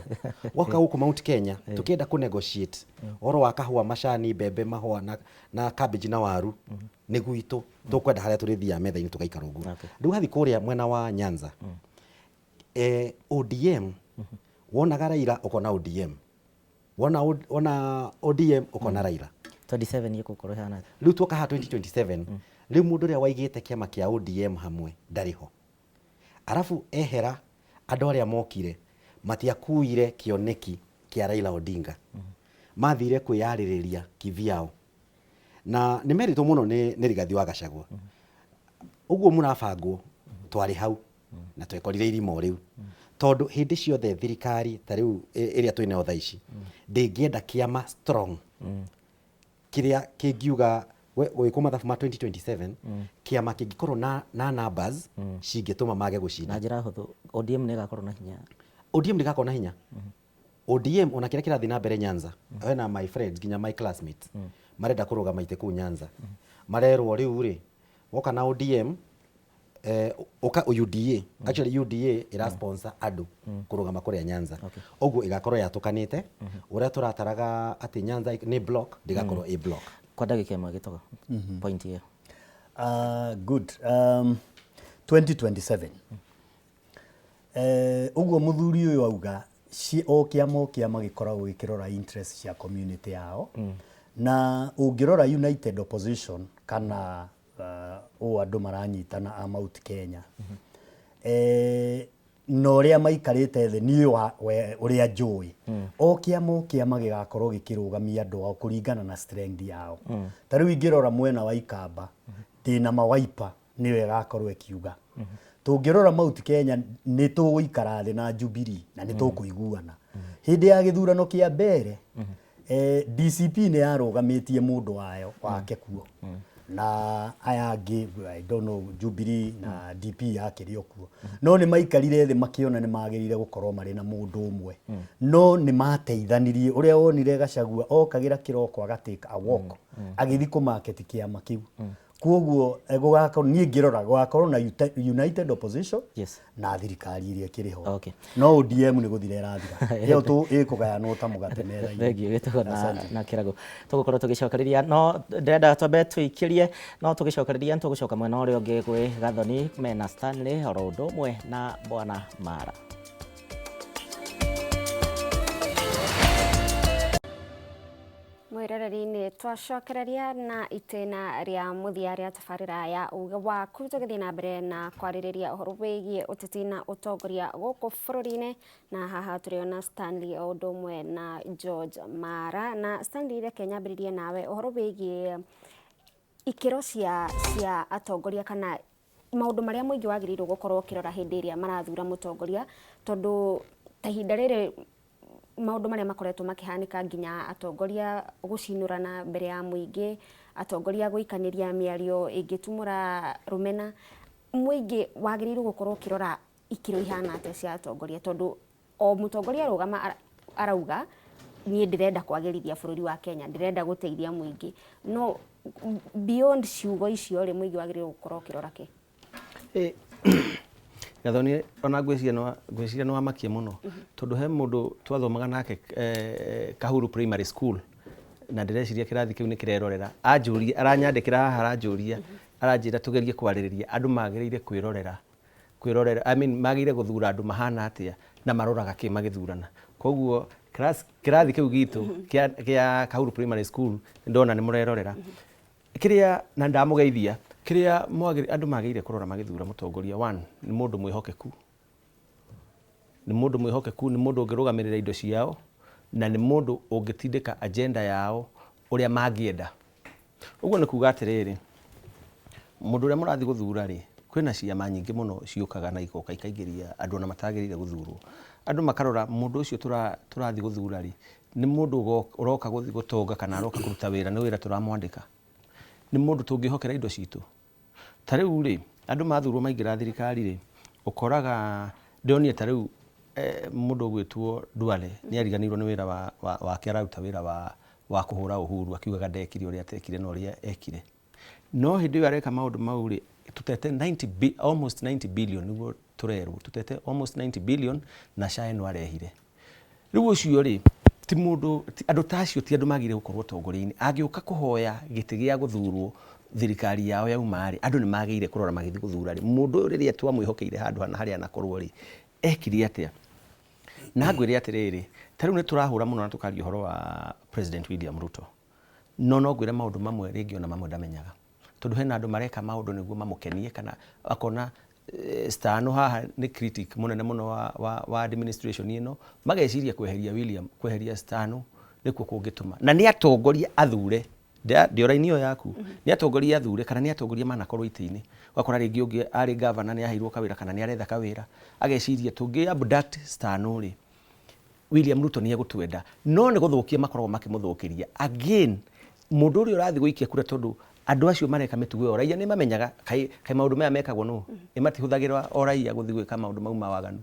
waka huko Mount Kenya tukienda ku negotiate oro wa kahua macani bebe mahua na cabbage na waru ni guitu tukwenda haria turithia metha-ini tugaikara uguo riu hathi kuria mwena wa Nyanza ODM wonaga Raila ukona ODM wona ODM ukona Raila 27 yiko korohana riu tuka 2027 riu mundu ria waigite kiama kia ODM hamwe ndariho arafu ehera andu aria mokire matiakuire kioneki kia Raila Odinga mathire kwiyaririria kivyao na ni merito muno ni Rigathi wa Gachagua uguo munabangwo twari hau na twekorire irimo riu tondu hindi ciothe thirikari ta riu iria twina tha ici ndingienda kiama strong kiria kingiuga we kuma mathabu ma 2027 kiama kingikorwo na numbers cingituma mage gucina na njira huthu ODM ni gakorwo na hinya ODM ni gakorwo na hinya ODM ona kiria kirathi na mbere Nyanza na my friends ginya my classmates marenda kurugama ite ku Nyanza marerwo riu ri woka na ODM oka UDA actually UDA ira sponsor andu kurugama kuria Nyanza oguo igakorwo yatukanite uria turataraga ati Nyanza ni block ndigakorwo a block kwa ndagika imwe gitoga point hiyo good 2027 uguo muthuri uyu auga o kiama gikoragwo gikirora interest cia community yao na ungirora United Opposition kana o andu maranyitana a Mount Kenya no ria maikarite thi ni uria njui o kiama gigakorwo gikirugamia andu ao kuringana na strength yao ta riu ingirora mwena wa Ikamba ndina ma Wiper niwe gakorwo kiuga tungirora Mount Kenya ni tuguikara thi na Jubilee na ni tukuiguana hindi ya githurano kia mbere DCP ni yarugamitie mundu wayo wake kuo na aya angi I don't know Jubilee na DP yakirio kuo no ni maikarire thi makiona ni magirire gukorwo mari na mundu umwe no ni mateithanirie uria wonire Gachagua okagira kiroko agatika a walk agithi ku market kiama kiu koguo gugakorwo ni ngirora gugakorwo na United Opposition na thirikari iria kiriho no ODM ni guthira irathira iyo tu ikugaya no ta mugate mera thengio gitugo na Kirago tugukorwo tugicokereria no ndenda twambe twikirie no tugicokereria tugucoka mwena uria ungi gwi Gathoni mena Stanley oro undu umwe na Bwana Mara. mwirereri-inĩ twacokereria na itena rĩa muthia rĩa tabarĩra ya uga waku tũgĩthiĩ na mbere na kwarĩrĩria ũhoro wĩgiĩ ũteti na ũtongoria gũkũ bũrũri-inĩ, na haha tũrĩona Stanley o ũndũ ũmwe na George Mara. Na Stanley, reke nyambĩrĩrie nawe ũhoro wĩgiĩ ikĩro cia atongoria kana maũndũ marĩa mũingĩ wagĩrĩirwo gũkorwo ũkĩrora hĩndĩ ĩrĩa marathura mũtongoria, tondũ ta ihinda rĩrĩ maũndũ marĩa makoretwo makĩhanĩka nginya atongoria gũcinũrana mbere ya mũingĩ, atongoria gũikanĩria mĩario ĩngĩtumũra rũmena, mũingĩ wagĩrĩirwo gũkorwo ũkĩrora ikĩro ihana atĩa cia atongoria, tondũ o mũtongoria arũgama arauga niĩ ndĩrenda kwagĩrithia bũrũri wa Kenya, ndĩrenda gũteithia mũingĩ, no beyond ciugo icio rĩ mũingĩ wagĩrĩirwo gũkorwo ũkĩrora kĩ? Gathoni ona ngwĩciria no amakie mũno, tondũ he mũndũ twathomaga nake Kahuru Primary School, na ndĩreciria kĩrathi kĩu nĩ kĩrerorera, anjũria aranyandĩkĩra haha aranjũria, aranjĩra tũgerie kwarĩrĩria andũ magĩrĩire kwĩrorera, I mean magĩrĩire gũthura andũ mahana atĩa na maroraga kĩ magĩthurana. Koguo kĩrathi kĩu gitũ kĩa Kahuru Primary School ndona nĩ mũrerorera kĩrĩa, na ndamũgeithia kĩrĩa andũ magĩrĩire kũrora magĩthura mũtongoria. One, nĩ mũndũ mwĩhokeku, nĩ mũndũ ũngĩrũgamĩrĩra indo ciao, na nĩ mũndũ ũngĩtindĩka agenda yao ũrĩa mangĩenda. Ũguo nĩ kuga atĩrĩrĩ, mũndũ ũrĩa mũrathiĩ gũthura rĩ, kwĩna ciama nyingĩ mũno ciũkaga na igoka ikaingĩria andũ ona matagĩrĩire gũthurwo. Andũ makarora mũndũ ũcio tũrathiĩ gũthura rĩ, nĩ mũndũ ũroka gũtonga kana aroka kũruta wĩra, nĩ wĩra tũramwandĩka, nĩ mũndũ tũngĩhokera indo citũ. Ta rĩu rĩ, andũ mathurwo maingĩra thirikari rĩ, ũkoraga ndĩonia ta rĩu mũndũ ũgwĩtwo Duale nĩ ariganĩirwo nĩ wĩra wake, araruta wĩra wa kũhũra Uhuru, akiugaga ndekire ũrĩa atekire na ũrĩa ekire. No hĩndĩ ĩyo areka maũndũ mau rĩ, tutete almost 90 billion nĩguo tũrerwo, tutete almost 90 billion na SHA ĩno arehire. Rĩu ũcio rĩ, ti mũndũ, andũ tacio ti andũ magĩrĩire gũkorwo ũtongoria-inĩ. Angĩũka kũhoya gĩtĩ gĩa gũthurwo thirikari yao yauma rĩ, andũ nĩ magĩrĩire kũrora magĩthiĩ gũthura rĩ, mũndũ rĩrĩa twamwĩhokeire handũ hana harĩa anakorwo rĩ, ekire atĩa. Na ngwĩre atĩrĩrĩ, ta rĩu nĩ tũrahũra mũno na tũkaria ũhoro wa President William Ruto, no ngwĩre maũndũ mamwe rĩngĩ ona mamwe ndamenyaga, tondũ hena andũ mareka maũndũ nĩguo mamũkenie, kana akona Stano haha nĩ critic mũnene mũno wa administration ĩno, mageciria kweheria Stano nĩkuo kũngĩtũma, na nĩ atongoria athure ndĩora-inĩ ĩyo yaku, nĩ atongoria athure kana nĩ atongoria manakorwo itĩ-inĩ. Ũgakora rĩngĩ ũngĩ arĩ governor nĩ aheirwo kawĩra kana nĩ aretha kawĩra, ageciria tũngĩ abduct Stano rĩ, William Ruto nĩ egũtwenda, no nĩ gũthũkia makoragwo makĩmũthũkĩria. Again, mũndũ ũrĩa ũrathiĩ gũikia kura, tondũ andũ acio mareka mĩtugo ĩyo, raia nĩ mamenyaga kaĩ maũndũ maya mekagwo nũ, nĩ matihũthagĩra o raia gũthiĩ gwĩka maũndũ mau ma waganu.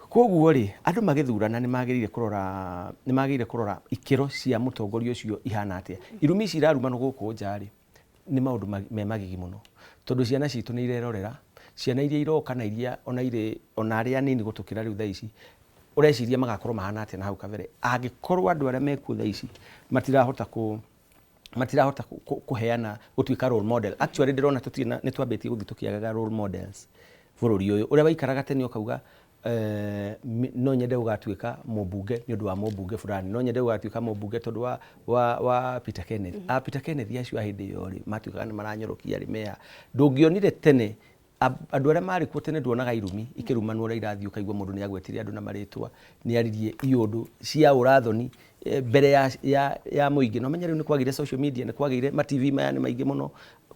Koguo rĩ, andũ magĩthurana nĩ magĩrĩire kũrora ikĩro cia mũtongoria ũcio ihana atĩa. Irumi ici irarumanwo gũkũ nja rĩ, nĩ maũndũ me magigi mũno, tondũ ciana citũ nĩ irerorera, ciana iria iroka na iria ona arĩa anini gũtũkĩra rĩu thaa ici, ũreciria magakorwo mahana atĩa na hau kabere, angĩkorwo andũ arĩa mekuo thaa ici matirahota kũheana gũtuĩka role model. Actually ndĩrona nĩ twambĩtie gũthiĩ tũkĩagaga role models bũrũri ũyũ. Ũrĩa waikaraga tene ũkauga no nyende gũgatuĩka mũmbunge nĩ ũndũ wa mũmbunge fulani, no nyende gũgatuĩka mũmbunge tondũ wa Peter Kenneth. Peter Kenneth acio a hĩndĩ ĩyo rĩ, matuĩkaga nĩ maranyorokia rĩ meya. Ndũngĩonire tene andũ arĩa marĩ kuo tene, nduonaga irumi ikĩrumanwo ũrĩa irathiĩ, ũkaigua mũndũ nĩ agwetire andũ na marĩtwa, nĩ aririe iũndũ cia ũrathoni mbere ya mũingĩ. No menya rĩu nĩ kwagĩire social media, nĩ kwagĩire ma TV maya nĩ maingĩ mũno,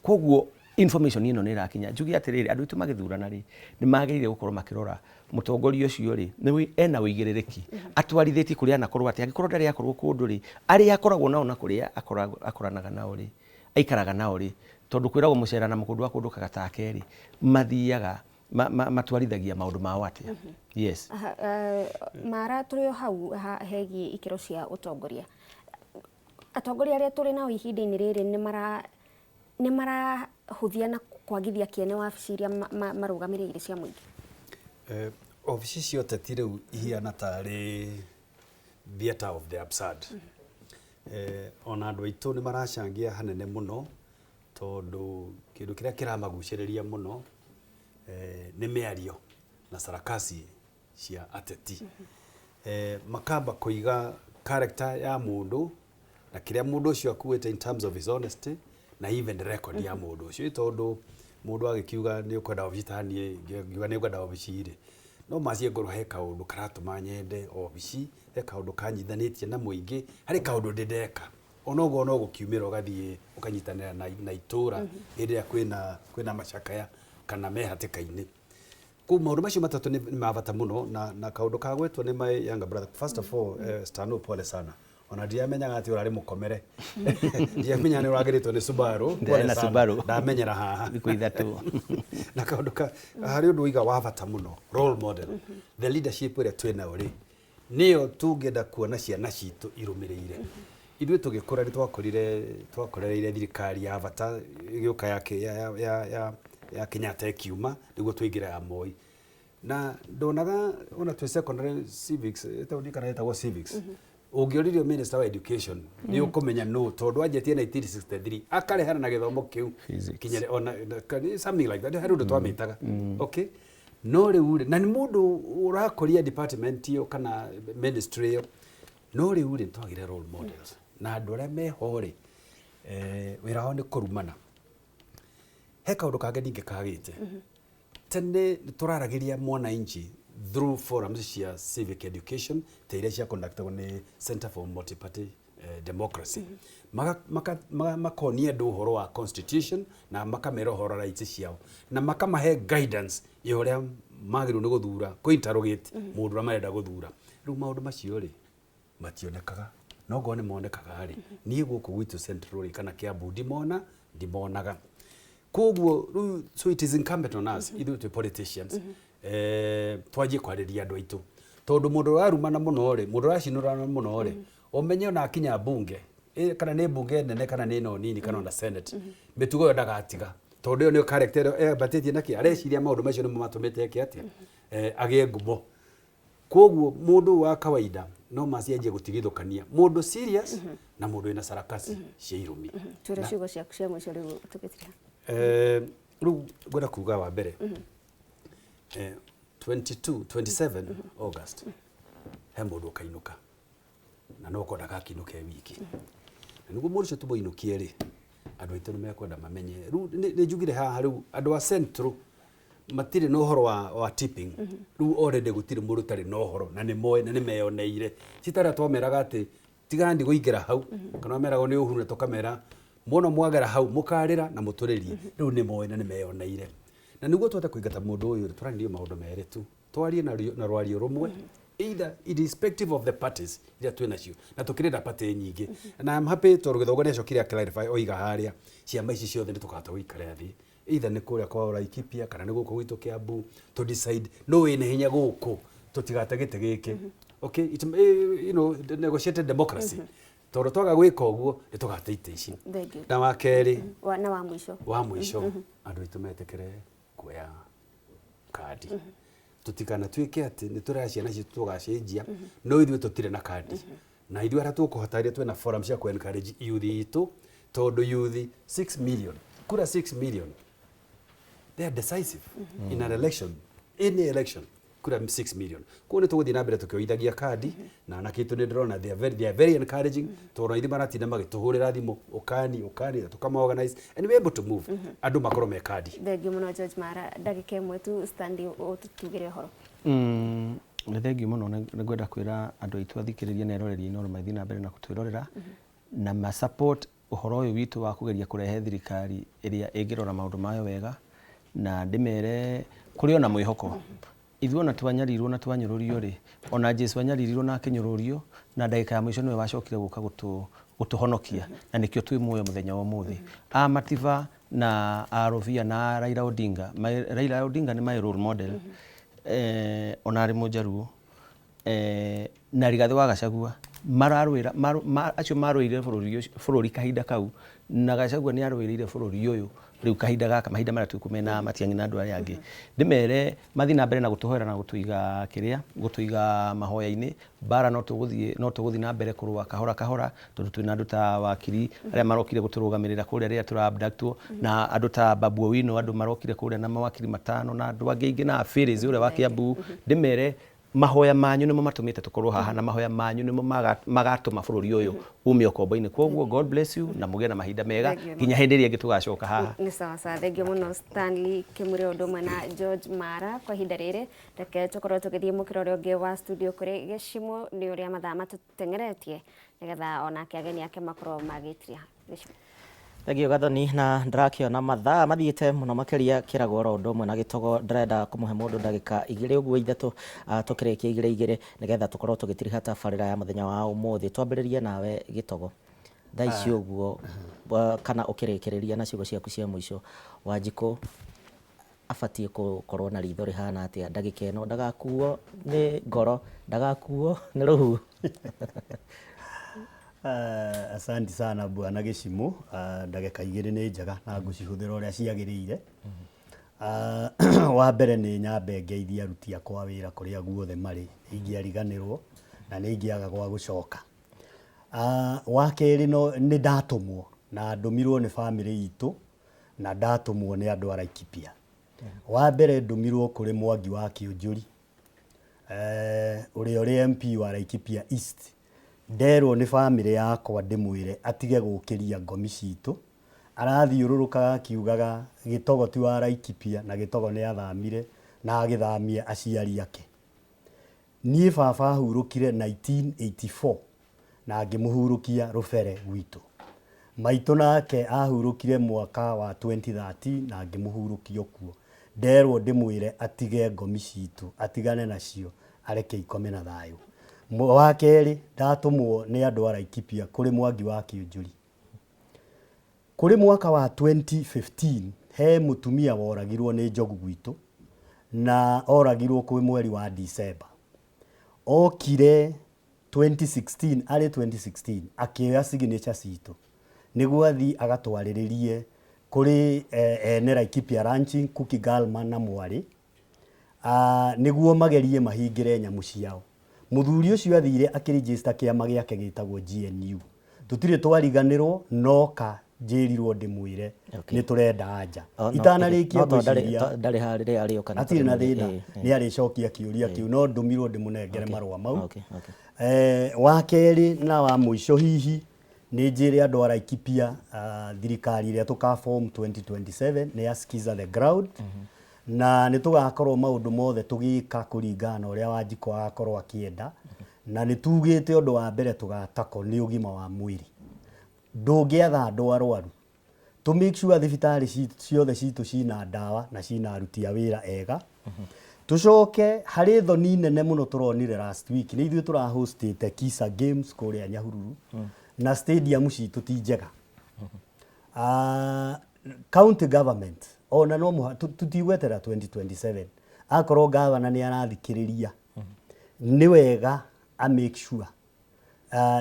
koguo information ĩno nĩ ĩrakinya. Njuge atĩrĩrĩ, andũ aitũ magĩthurana rĩ, nĩ magĩrĩire gũkorwo makĩrora mũtongoria ũcio rĩ, ena ũigĩrĩrĩki, atwarithĩtie kũrĩa anakorwo atĩa. Angĩkorwo ndarĩ akorwo kũndũ rĩ, arĩa akoragwo nao na kũrĩa akoranaga nao rĩ, aikaraga nao rĩ, tondũ kwĩragwo mũcera na mũkũndũ wa kũndũ kagatake rĩ, mathiaga matwarithagia maũndũ mao atĩa. Yes. Mara, tũrĩ o hau hegiĩ ikĩro cia ũtongoria. Atongoria arĩa tũrĩ nao ihinda-inĩ rĩrĩ nĩ marahũthia na kwagithia kĩene wabici iria marũgamĩrĩire cia mũingĩ. Obici cia ũteti rĩu ihana tarĩ theatre of the absurd. Ona andũ aitũ nĩ maracangia hanene mũno, tondũ kĩndũ kĩrĩa kĩramagucĩrĩria mũno nĩ mĩario na sarakasi cia ateti. Makamba kũiga character ya mũndũ na kiria mundu ucio akuite in terms of his honesty na even record ya mundu ucio tondu mundu agikiuga ni ukwenda obici tani ngiuga ni ukwenda obici ri no macie ngoro he kaundu karatuma nyende obici he kaundu kanyithanitie na muingi hari kaundu ndendeka onogo no gukiumira ugathie ukanyitanira na itura iria kwina macakaya kana mehatikaini ku maundu macio matatu ni mabata muno na kaundu kagwetwo ni my younger brother first of all Stano pole sana ona ndiamenyaga ati urari mukomere ndiamenya ni uragiritwo ni Subaru pole sana ndamenyera haha thikũ ithatu na kaundu hari undu wiga wa bata muno role model the leadership ĩrĩa twina uri niyo tungenda kuona ciana citu irumirire ithuĩ tũgĩkũra nĩ twakorereire thirikari ya bata gĩũka ya Kenyatta kiuma nĩguo tũingĩre ya Moi na ndonaga ona twĩ secondary civics kana etagwo civics ũngĩoririo minister wa education nĩ ũkũmenya no tondũ anjetie 1963 akarehana na gĩthomo kĩu kinyere ona something like that hari ũndũ twamĩtaga okay no rĩu na nĩ mũndũ ũrakũria department ĩyo kana ministry ĩyo no rĩu nĩ twagire role models na andũ arĩa mehore wĩra wao nĩ kũrumana he kaũndũ kangĩ ningĩ kagĩte tene nĩ tũraragĩria mwananchi through forums cia civic education ta iria cia conductagwo nĩ Center for Multi-Party Democracy makonia andũ ũhoro wa constitution na makamera ũhoro rights ciao na makamahe guidance ya ũrĩa magĩrĩirwo nĩ gũthura kũ-interrogate mũndũ ũrĩa marenda gũthura rĩu maũndũ macio rĩ mationekaga no ngo nĩ monekaga rĩ niĩ gũkũ gwitũ Central kana Kiambu ndimonaga koguo rĩu so it is incumbent on us ithuĩ twĩ politicians twanjie kwarĩria andũ aitũ tondũ mũndũ ũrarumana mũno rĩ mũndũ ũracinũrana mũno rĩ ũmenye ona akinya bunge kana nĩ bunge nene kana nĩ no nini kana na senate mĩtugo yo ndagatiga tondũ yo nĩ character batĩtie naki areciria maũndũ macio nĩ matũmĩte eke atĩa agĩe ngumo koguo mũndũ wa kawaida no macianjie gũtigithũkania mũndũ serious na mũndũ wĩna sarakasi cia irumi ture ciugo ciaku cia mũico rĩu tũgĩtiga rĩu ngwenda kuga wa mbere 27 August he mũndũ ũkainũka na no kwenda gakinũke wiki na nĩguo mũndũ ũcio tũmũinũkie rĩ andũ aitũ nĩ mekwenda mamenye rĩu nĩ njugire haha rĩu andũ a Central matirĩ na ũhoro wa tipping rĩu already gũtirĩ mũndũ ũtarĩ na ũhoro na nĩ moe na nĩ meyoneire citara twameraga atĩ tigandi gũingĩra hau kana meragwo nĩ ũhuru na tũkamera muno mwagera hau mukarĩra na mũtũrĩrie rĩu nĩ moe na nĩ meyoneire na nĩguo tũhote kũingata mũndũ ũyũ tũranirie maũndũ merĩ tu twarie na rwario rũmwe either irrespective of the parties iria twĩ nacio na tũkĩrĩnda party nyingĩ na I'm happy tondũ gĩthogo nĩ acokire clarify oiga harĩa ciama ici ciothe nĩ tũkahota gũikara thĩ either nĩ kũrĩa kwa Laikipia kana nĩ gũkũ gwitũ Kiambu to decide no wĩna hinya gũkũ tũtigate gĩtĩ gĩkĩ okay it, you know negotiated democracy tondũ twaga gwĩka ũguo nĩ tũgate itĩ ici na wa kerĩ na wa mũico andũ aitũ metĩkĩre kuoya kadi tutikana twĩke atĩ nĩ tũraya ciana citũ tũgacenjia no ithuĩ tũtirĩ na kadi na ithuĩ arĩa tũkũhota rĩrĩa twĩna forum cia ku encourage youth itũ tondũ youth 6 million kura 6 million they are decisive in an election any election kura 6 million kwa nĩ tũgũthiĩ na mbere tũkĩoithagia kadi na anakĩtũ nĩ ndĩrona they are very encouraging tondũ ithuĩ maratinda magĩtũhũrĩra thimũ ũkani na tũkama organize and we able to move andũ makorwo me kadi thengiũ mũno George Mara ndagĩka ĩmwe tu stand ũtugĩre ũhoro nĩ thengiũ mũno nĩ ngwenda kwĩra andũ aitũ athikĩrĩrie na erorerie ino mathiĩ na mbere na gũtwĩrorera na ma support ũhoro ũyũ witũ wa kũgeria kũrehe thirikari ĩrĩa ĩngĩrora maũndũ mayo wega na ndĩmere kũrĩ ona mwĩhoko ithuĩ ona twanyarirwo na twanyũrũrio rĩ ona Jesu anyaririrwo na akĩnyũrũrio na ndagĩka ya mũico nĩwe wacokire gũka gũtũhonokia na nĩkĩo twĩ muoyo mũthenya wa ũmũthĩ Matiba na Rovia na Raila Odinga nĩ my role model ona arĩ mũnjaruo na Rigathĩ wa Gachagua mararũĩra acio marũĩrĩire bũrũri kahinda kau na Gachagua nĩ arũĩrĩire bũrũri ũyũ rĩu kahinda gaka mahinda marĩa twĩkumena Matiang'i na andũ arĩa angĩ ndĩmere mathiĩ na mbere na gũtũhoera na gũtũiga mahoya-inĩ bara no tũgũthiĩ na mbere kũrũa kahora kahora tondũ twĩna andũ ta wakiri arĩa marokire gũtũrũgamĩrĩra kũrĩa rĩrĩa tũra-abductwo na andũ ta Babu Owino andũ marokire kũrĩa na mawakiri matano na andũ angĩ na Phyllis ũrĩa wa Kiambu ndĩmere mahoya manyu nimo matumite tukorwo haha na mahoya manyu nimo magatuma bururi uyu ume okombo-ini koguo God bless you na mugie na mahinda mega nginya hindi ria tugacoka haha ni sawa sawa thengio muno Stanley Kimure Odoma na George Mara kwa hinda riri reke tukorwo tugithie mukiro uri ungi wa studio kuri Gishimo ni uria mathaa matutengeretie nigetha onake ageni ake makorwo magitiria Gishimo. Thengio Gathoni na ndirakiona mathaa mathiite muno makiria kiragwo ro undu umwe na Gitogo ndirenda kumuhe mundu ndagika 2 uguo ithatu tukirikia 2 nigetha tukorwo tugitiriha tabarira ya muthenya wa umuthi twambiririe nawe Gitogo thaa ici uguo kana ukirikiriria na ciugo ciaku cia mwisho Wanjiku abatie gukorwo na ritho rihana atia ndagika ino ndagakuo ni ngoro ndagakuo ni ruhu. Asante sana bwana Gishimo, ndagika 2 ni njega na ngucihuthira uria ciagiriire. Wa mbere ni nyambe ngeithia aruti akwa wira kuria guothe mari ingiariganirwo na ni ingiaga gwa gucoka. Wa keri no ni ndatumwo na ndumirwo ni family itu na ndatumwo ni andu a Laikipia. Wa mbere ndumirwo kuri Mwangi wa Kiunjuri uri MP wa Laikipia East. Nderwo ni family yakwa ndimwire atige gukiria ngomi citu arathiururuka akiugaga Gitogo ti wa Laikipia na Gitogo ni athamire na agithamia aciari ake. Nie baba hurukire 1984 na ngimuhurukia rubere gwitu. Maitu nake ahurukire mwaka wa 2013 na ngimuhurukia kuo. Nderwo ndimwire atige ngomi citu atigane nacio areke ikome na thayu. Wa keri ndatumwo ni andu a Laikipia kuri Mwangi wa Kiunjuri. Kuri mwaka wa 2015 he mutumia woragirwo ni njogu gwitu na oragirwo kwi mweri wa December. Okire 2016 ari 2016 akioya signature citu niguo athi agatwariririe kuri ene Laikipia Ranching Cookie Galman na Mwari niguo magerie mahingire nyamu ciao. Muthuri ucio athire akiregister kiama giake gitagwo GNU. Tutire twariganirwo noka njirirwo ndimwire ni turenda anja itanarikia gwiciria ndari harire ari okana atire na thina ni ari cokia kiuria kiu no ndumirwo ndimunengere marua mau. Wa keri na wa muico hihi ni njire andu a Laikipia thirikari ria tuka form 2027 ni askiza the ground na ni tugakorwo maundu mothe tugika kuringana uria Wanjiku agakorwo akienda na ni tugite undu wa mbere tugatako ni ugima wa mwiri ndungiatha andu arwaru to make sure thibitari ciothe citu cina ndawa na cina aruti a wira ega. Tucoke hari thoni nene muno turonire last week ni ithuĩ turahostite Kisa Games kuria Nyahururu na stadium citu ti njega. County government ona no tutigwetera 2027 akorwo gavana ni arathikiriria ni wega a make sure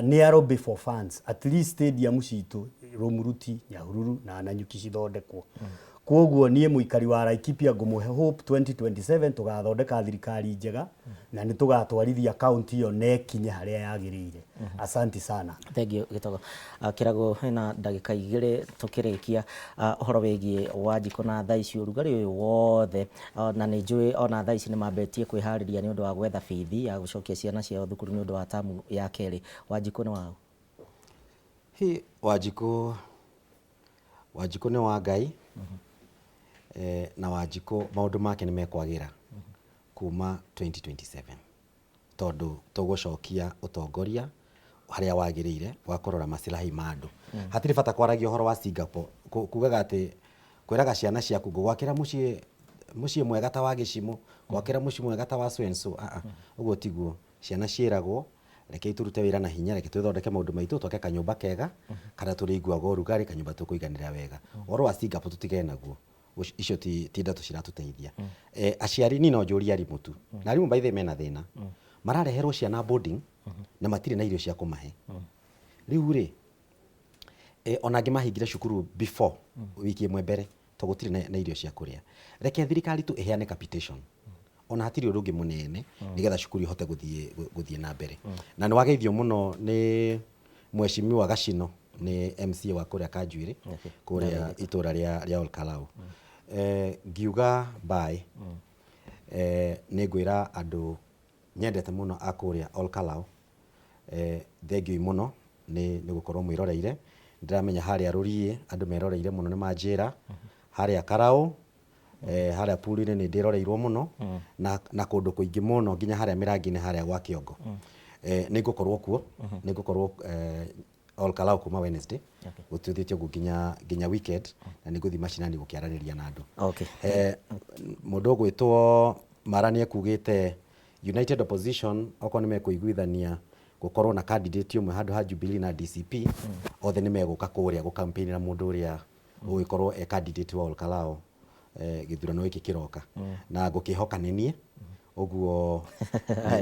ni arobe for funds at least stadium citu Romuruti Nyahururu na Nanyuki cithondekwo. Koguo nie muikari wa Laikipia ngumuhe hope 2027 tugathondeka thirikari njega na ni tugatwarithia county yo nekinye haria yagirire. Asante sana. Thank you Gitogo. Kirago hena ndagika 2 tukirikia uhoro wigie Wanjiku na thaa ici urugari uyu wothe na ni njui ona thaa ici ni mambetie kwihariria ni undu wa gwetha bithi ya gucokia ciana ciao thukuru ni undu wa tamu ya keri. Wanjiku ni wao Wanjiku ni wa Ngai. Na Wanjiku maundu make ni mekwagira kuma 2027 tondu tugucokia utongoria haria wagirire wa kurora maslahi ma andu. Hatiri bata kwaragia uhoro wa Singapore kugaga ati kwiraga ciana ciaku gwakira mucii mwega ta wa Gishimo gwakira mucii mwega ta wa Swenso uguo tiguo. Ciana ciiragwo reke iturute wira na hinya reke twithondeke maundu maitu twoke kanyumba kega kana turiguaga urugari kanyumba tukuiganira wega. Uhoro wa Singapore tutigene naguo icio ti ndatu ciratuteithia. Aciari ni no njuri ari mutu na arimu baithe mena thina marareherwo ciana boarding na matire na irio cia kumahe. Riu ri ona ngimahingire cukuru before wiki imwe mbere to gutire na irio cia kuria. Reke thirikari tu iheane capitation ona hatiri urungi munene nigetha cukuru ihote guthie na mbere. Na ni wageithio muno ni Mheshimiwa Gashino ni MC wa kuria Kanjuiri kuria itura ria Olkalau. Ngiuga bye ni ngwira andu nyendete muno akuria Olkalau thengio muno ni gukorwo mwiroreire ndiramenya haria Rurie andu meroreire muno ni manjira haria Karau haria Puri ni ndiroreirwo muno na kundu kuingi muno nginya haria Mirangi-ini haria gwa Kiongo ni ngukorwo kuo ni ngukorwo Olkalau kuma Wednesday gutithitio nginya weekend na ni guthi macinani gukiarariria na andu mundu gwitwo Marani ekugite United Opposition oko ni mekuiguithania gukorwo na candidate umwe handu ha Jubilee na DCP othe ni meguka kuria gu campaign na mundu uria ugikorwo candidate wa Olkalau githurano giki kiroka na ngukihoka ninie uguo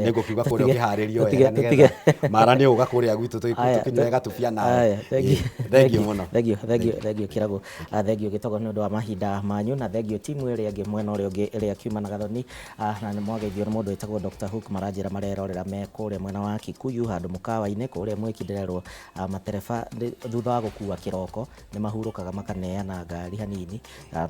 nego kiuga kuria ukiharirio wega nigetha Marani uga kuria gwitu tukinyega tubia nawe thank you muno thank you kirago thank you gitogo ni undu wa mahinda manyu na thank you timu iri angi mwena uri ungi iri akiuma na Gathoni na ni mwageithio ni mundu witagwo Dr. Hook maranjira marerorera me kuria mwena wa Kikuyu handu mukawa-ini kuria mwikindererwo matereba thutha wa gukua kiroko ni mahurukaga makaneana ngari hanini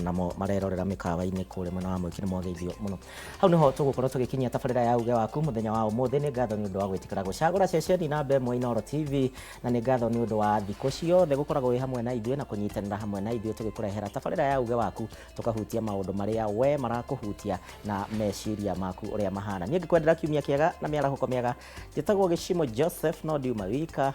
namo marerorera mikawa-ini kuria mwena wa Mwiki ni mwageithio muno hau niho tugukorwo tugikinyia tabarira ya uge waku muthenya wa umuthi ni ngatho ni undu wa gwitikira gucagura ceceni namba ĩmwe Inooro TV na ni ngatho ni undu wa thikũ ciothe gukoragwo wi hamwe na ithuĩ na kunyitanĩra hamwe na ithuĩ tugikurehera tabarira ya uge waku tukahutia maundu maria we marakuhutia na meciria maku uria mahana ni ngikwendera kiumia kiega na miarahuko miega njĩtagwo Gĩchimo Joseph no ndiuma wika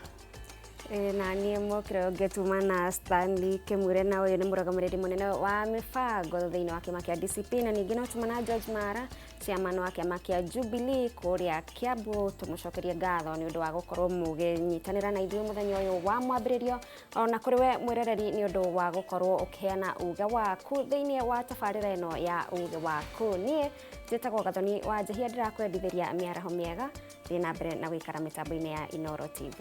na niĩ mokire ngetuma na Stanley Kimure na ũyũ nĩ mũrũgamĩrĩri mũnene wa mĩbango thĩinĩ wa kĩama kĩa DCP na ningĩ no tuma na George Mara chairman wa kĩama kĩa Jubilee kũrĩa Kiambu tũmũcokerie ngatho nĩ ũndũ wa gũkorwo mũgĩnyitanĩra na ithuĩ mũthenya ũyũ wa mwambĩrĩrio ona kũrĩ we mwĩroreri nĩ ũndũ wa gũkorwo ũkĩheana uge waku thĩinĩ wa tabarĩra ĩno ya uge waku niĩ njĩtagwo Gathoni wa Njahia ndĩrakwendithĩria mĩaraho mĩega thiĩ na mbere na gũikara mĩtambo-inĩ ya Inooro TV.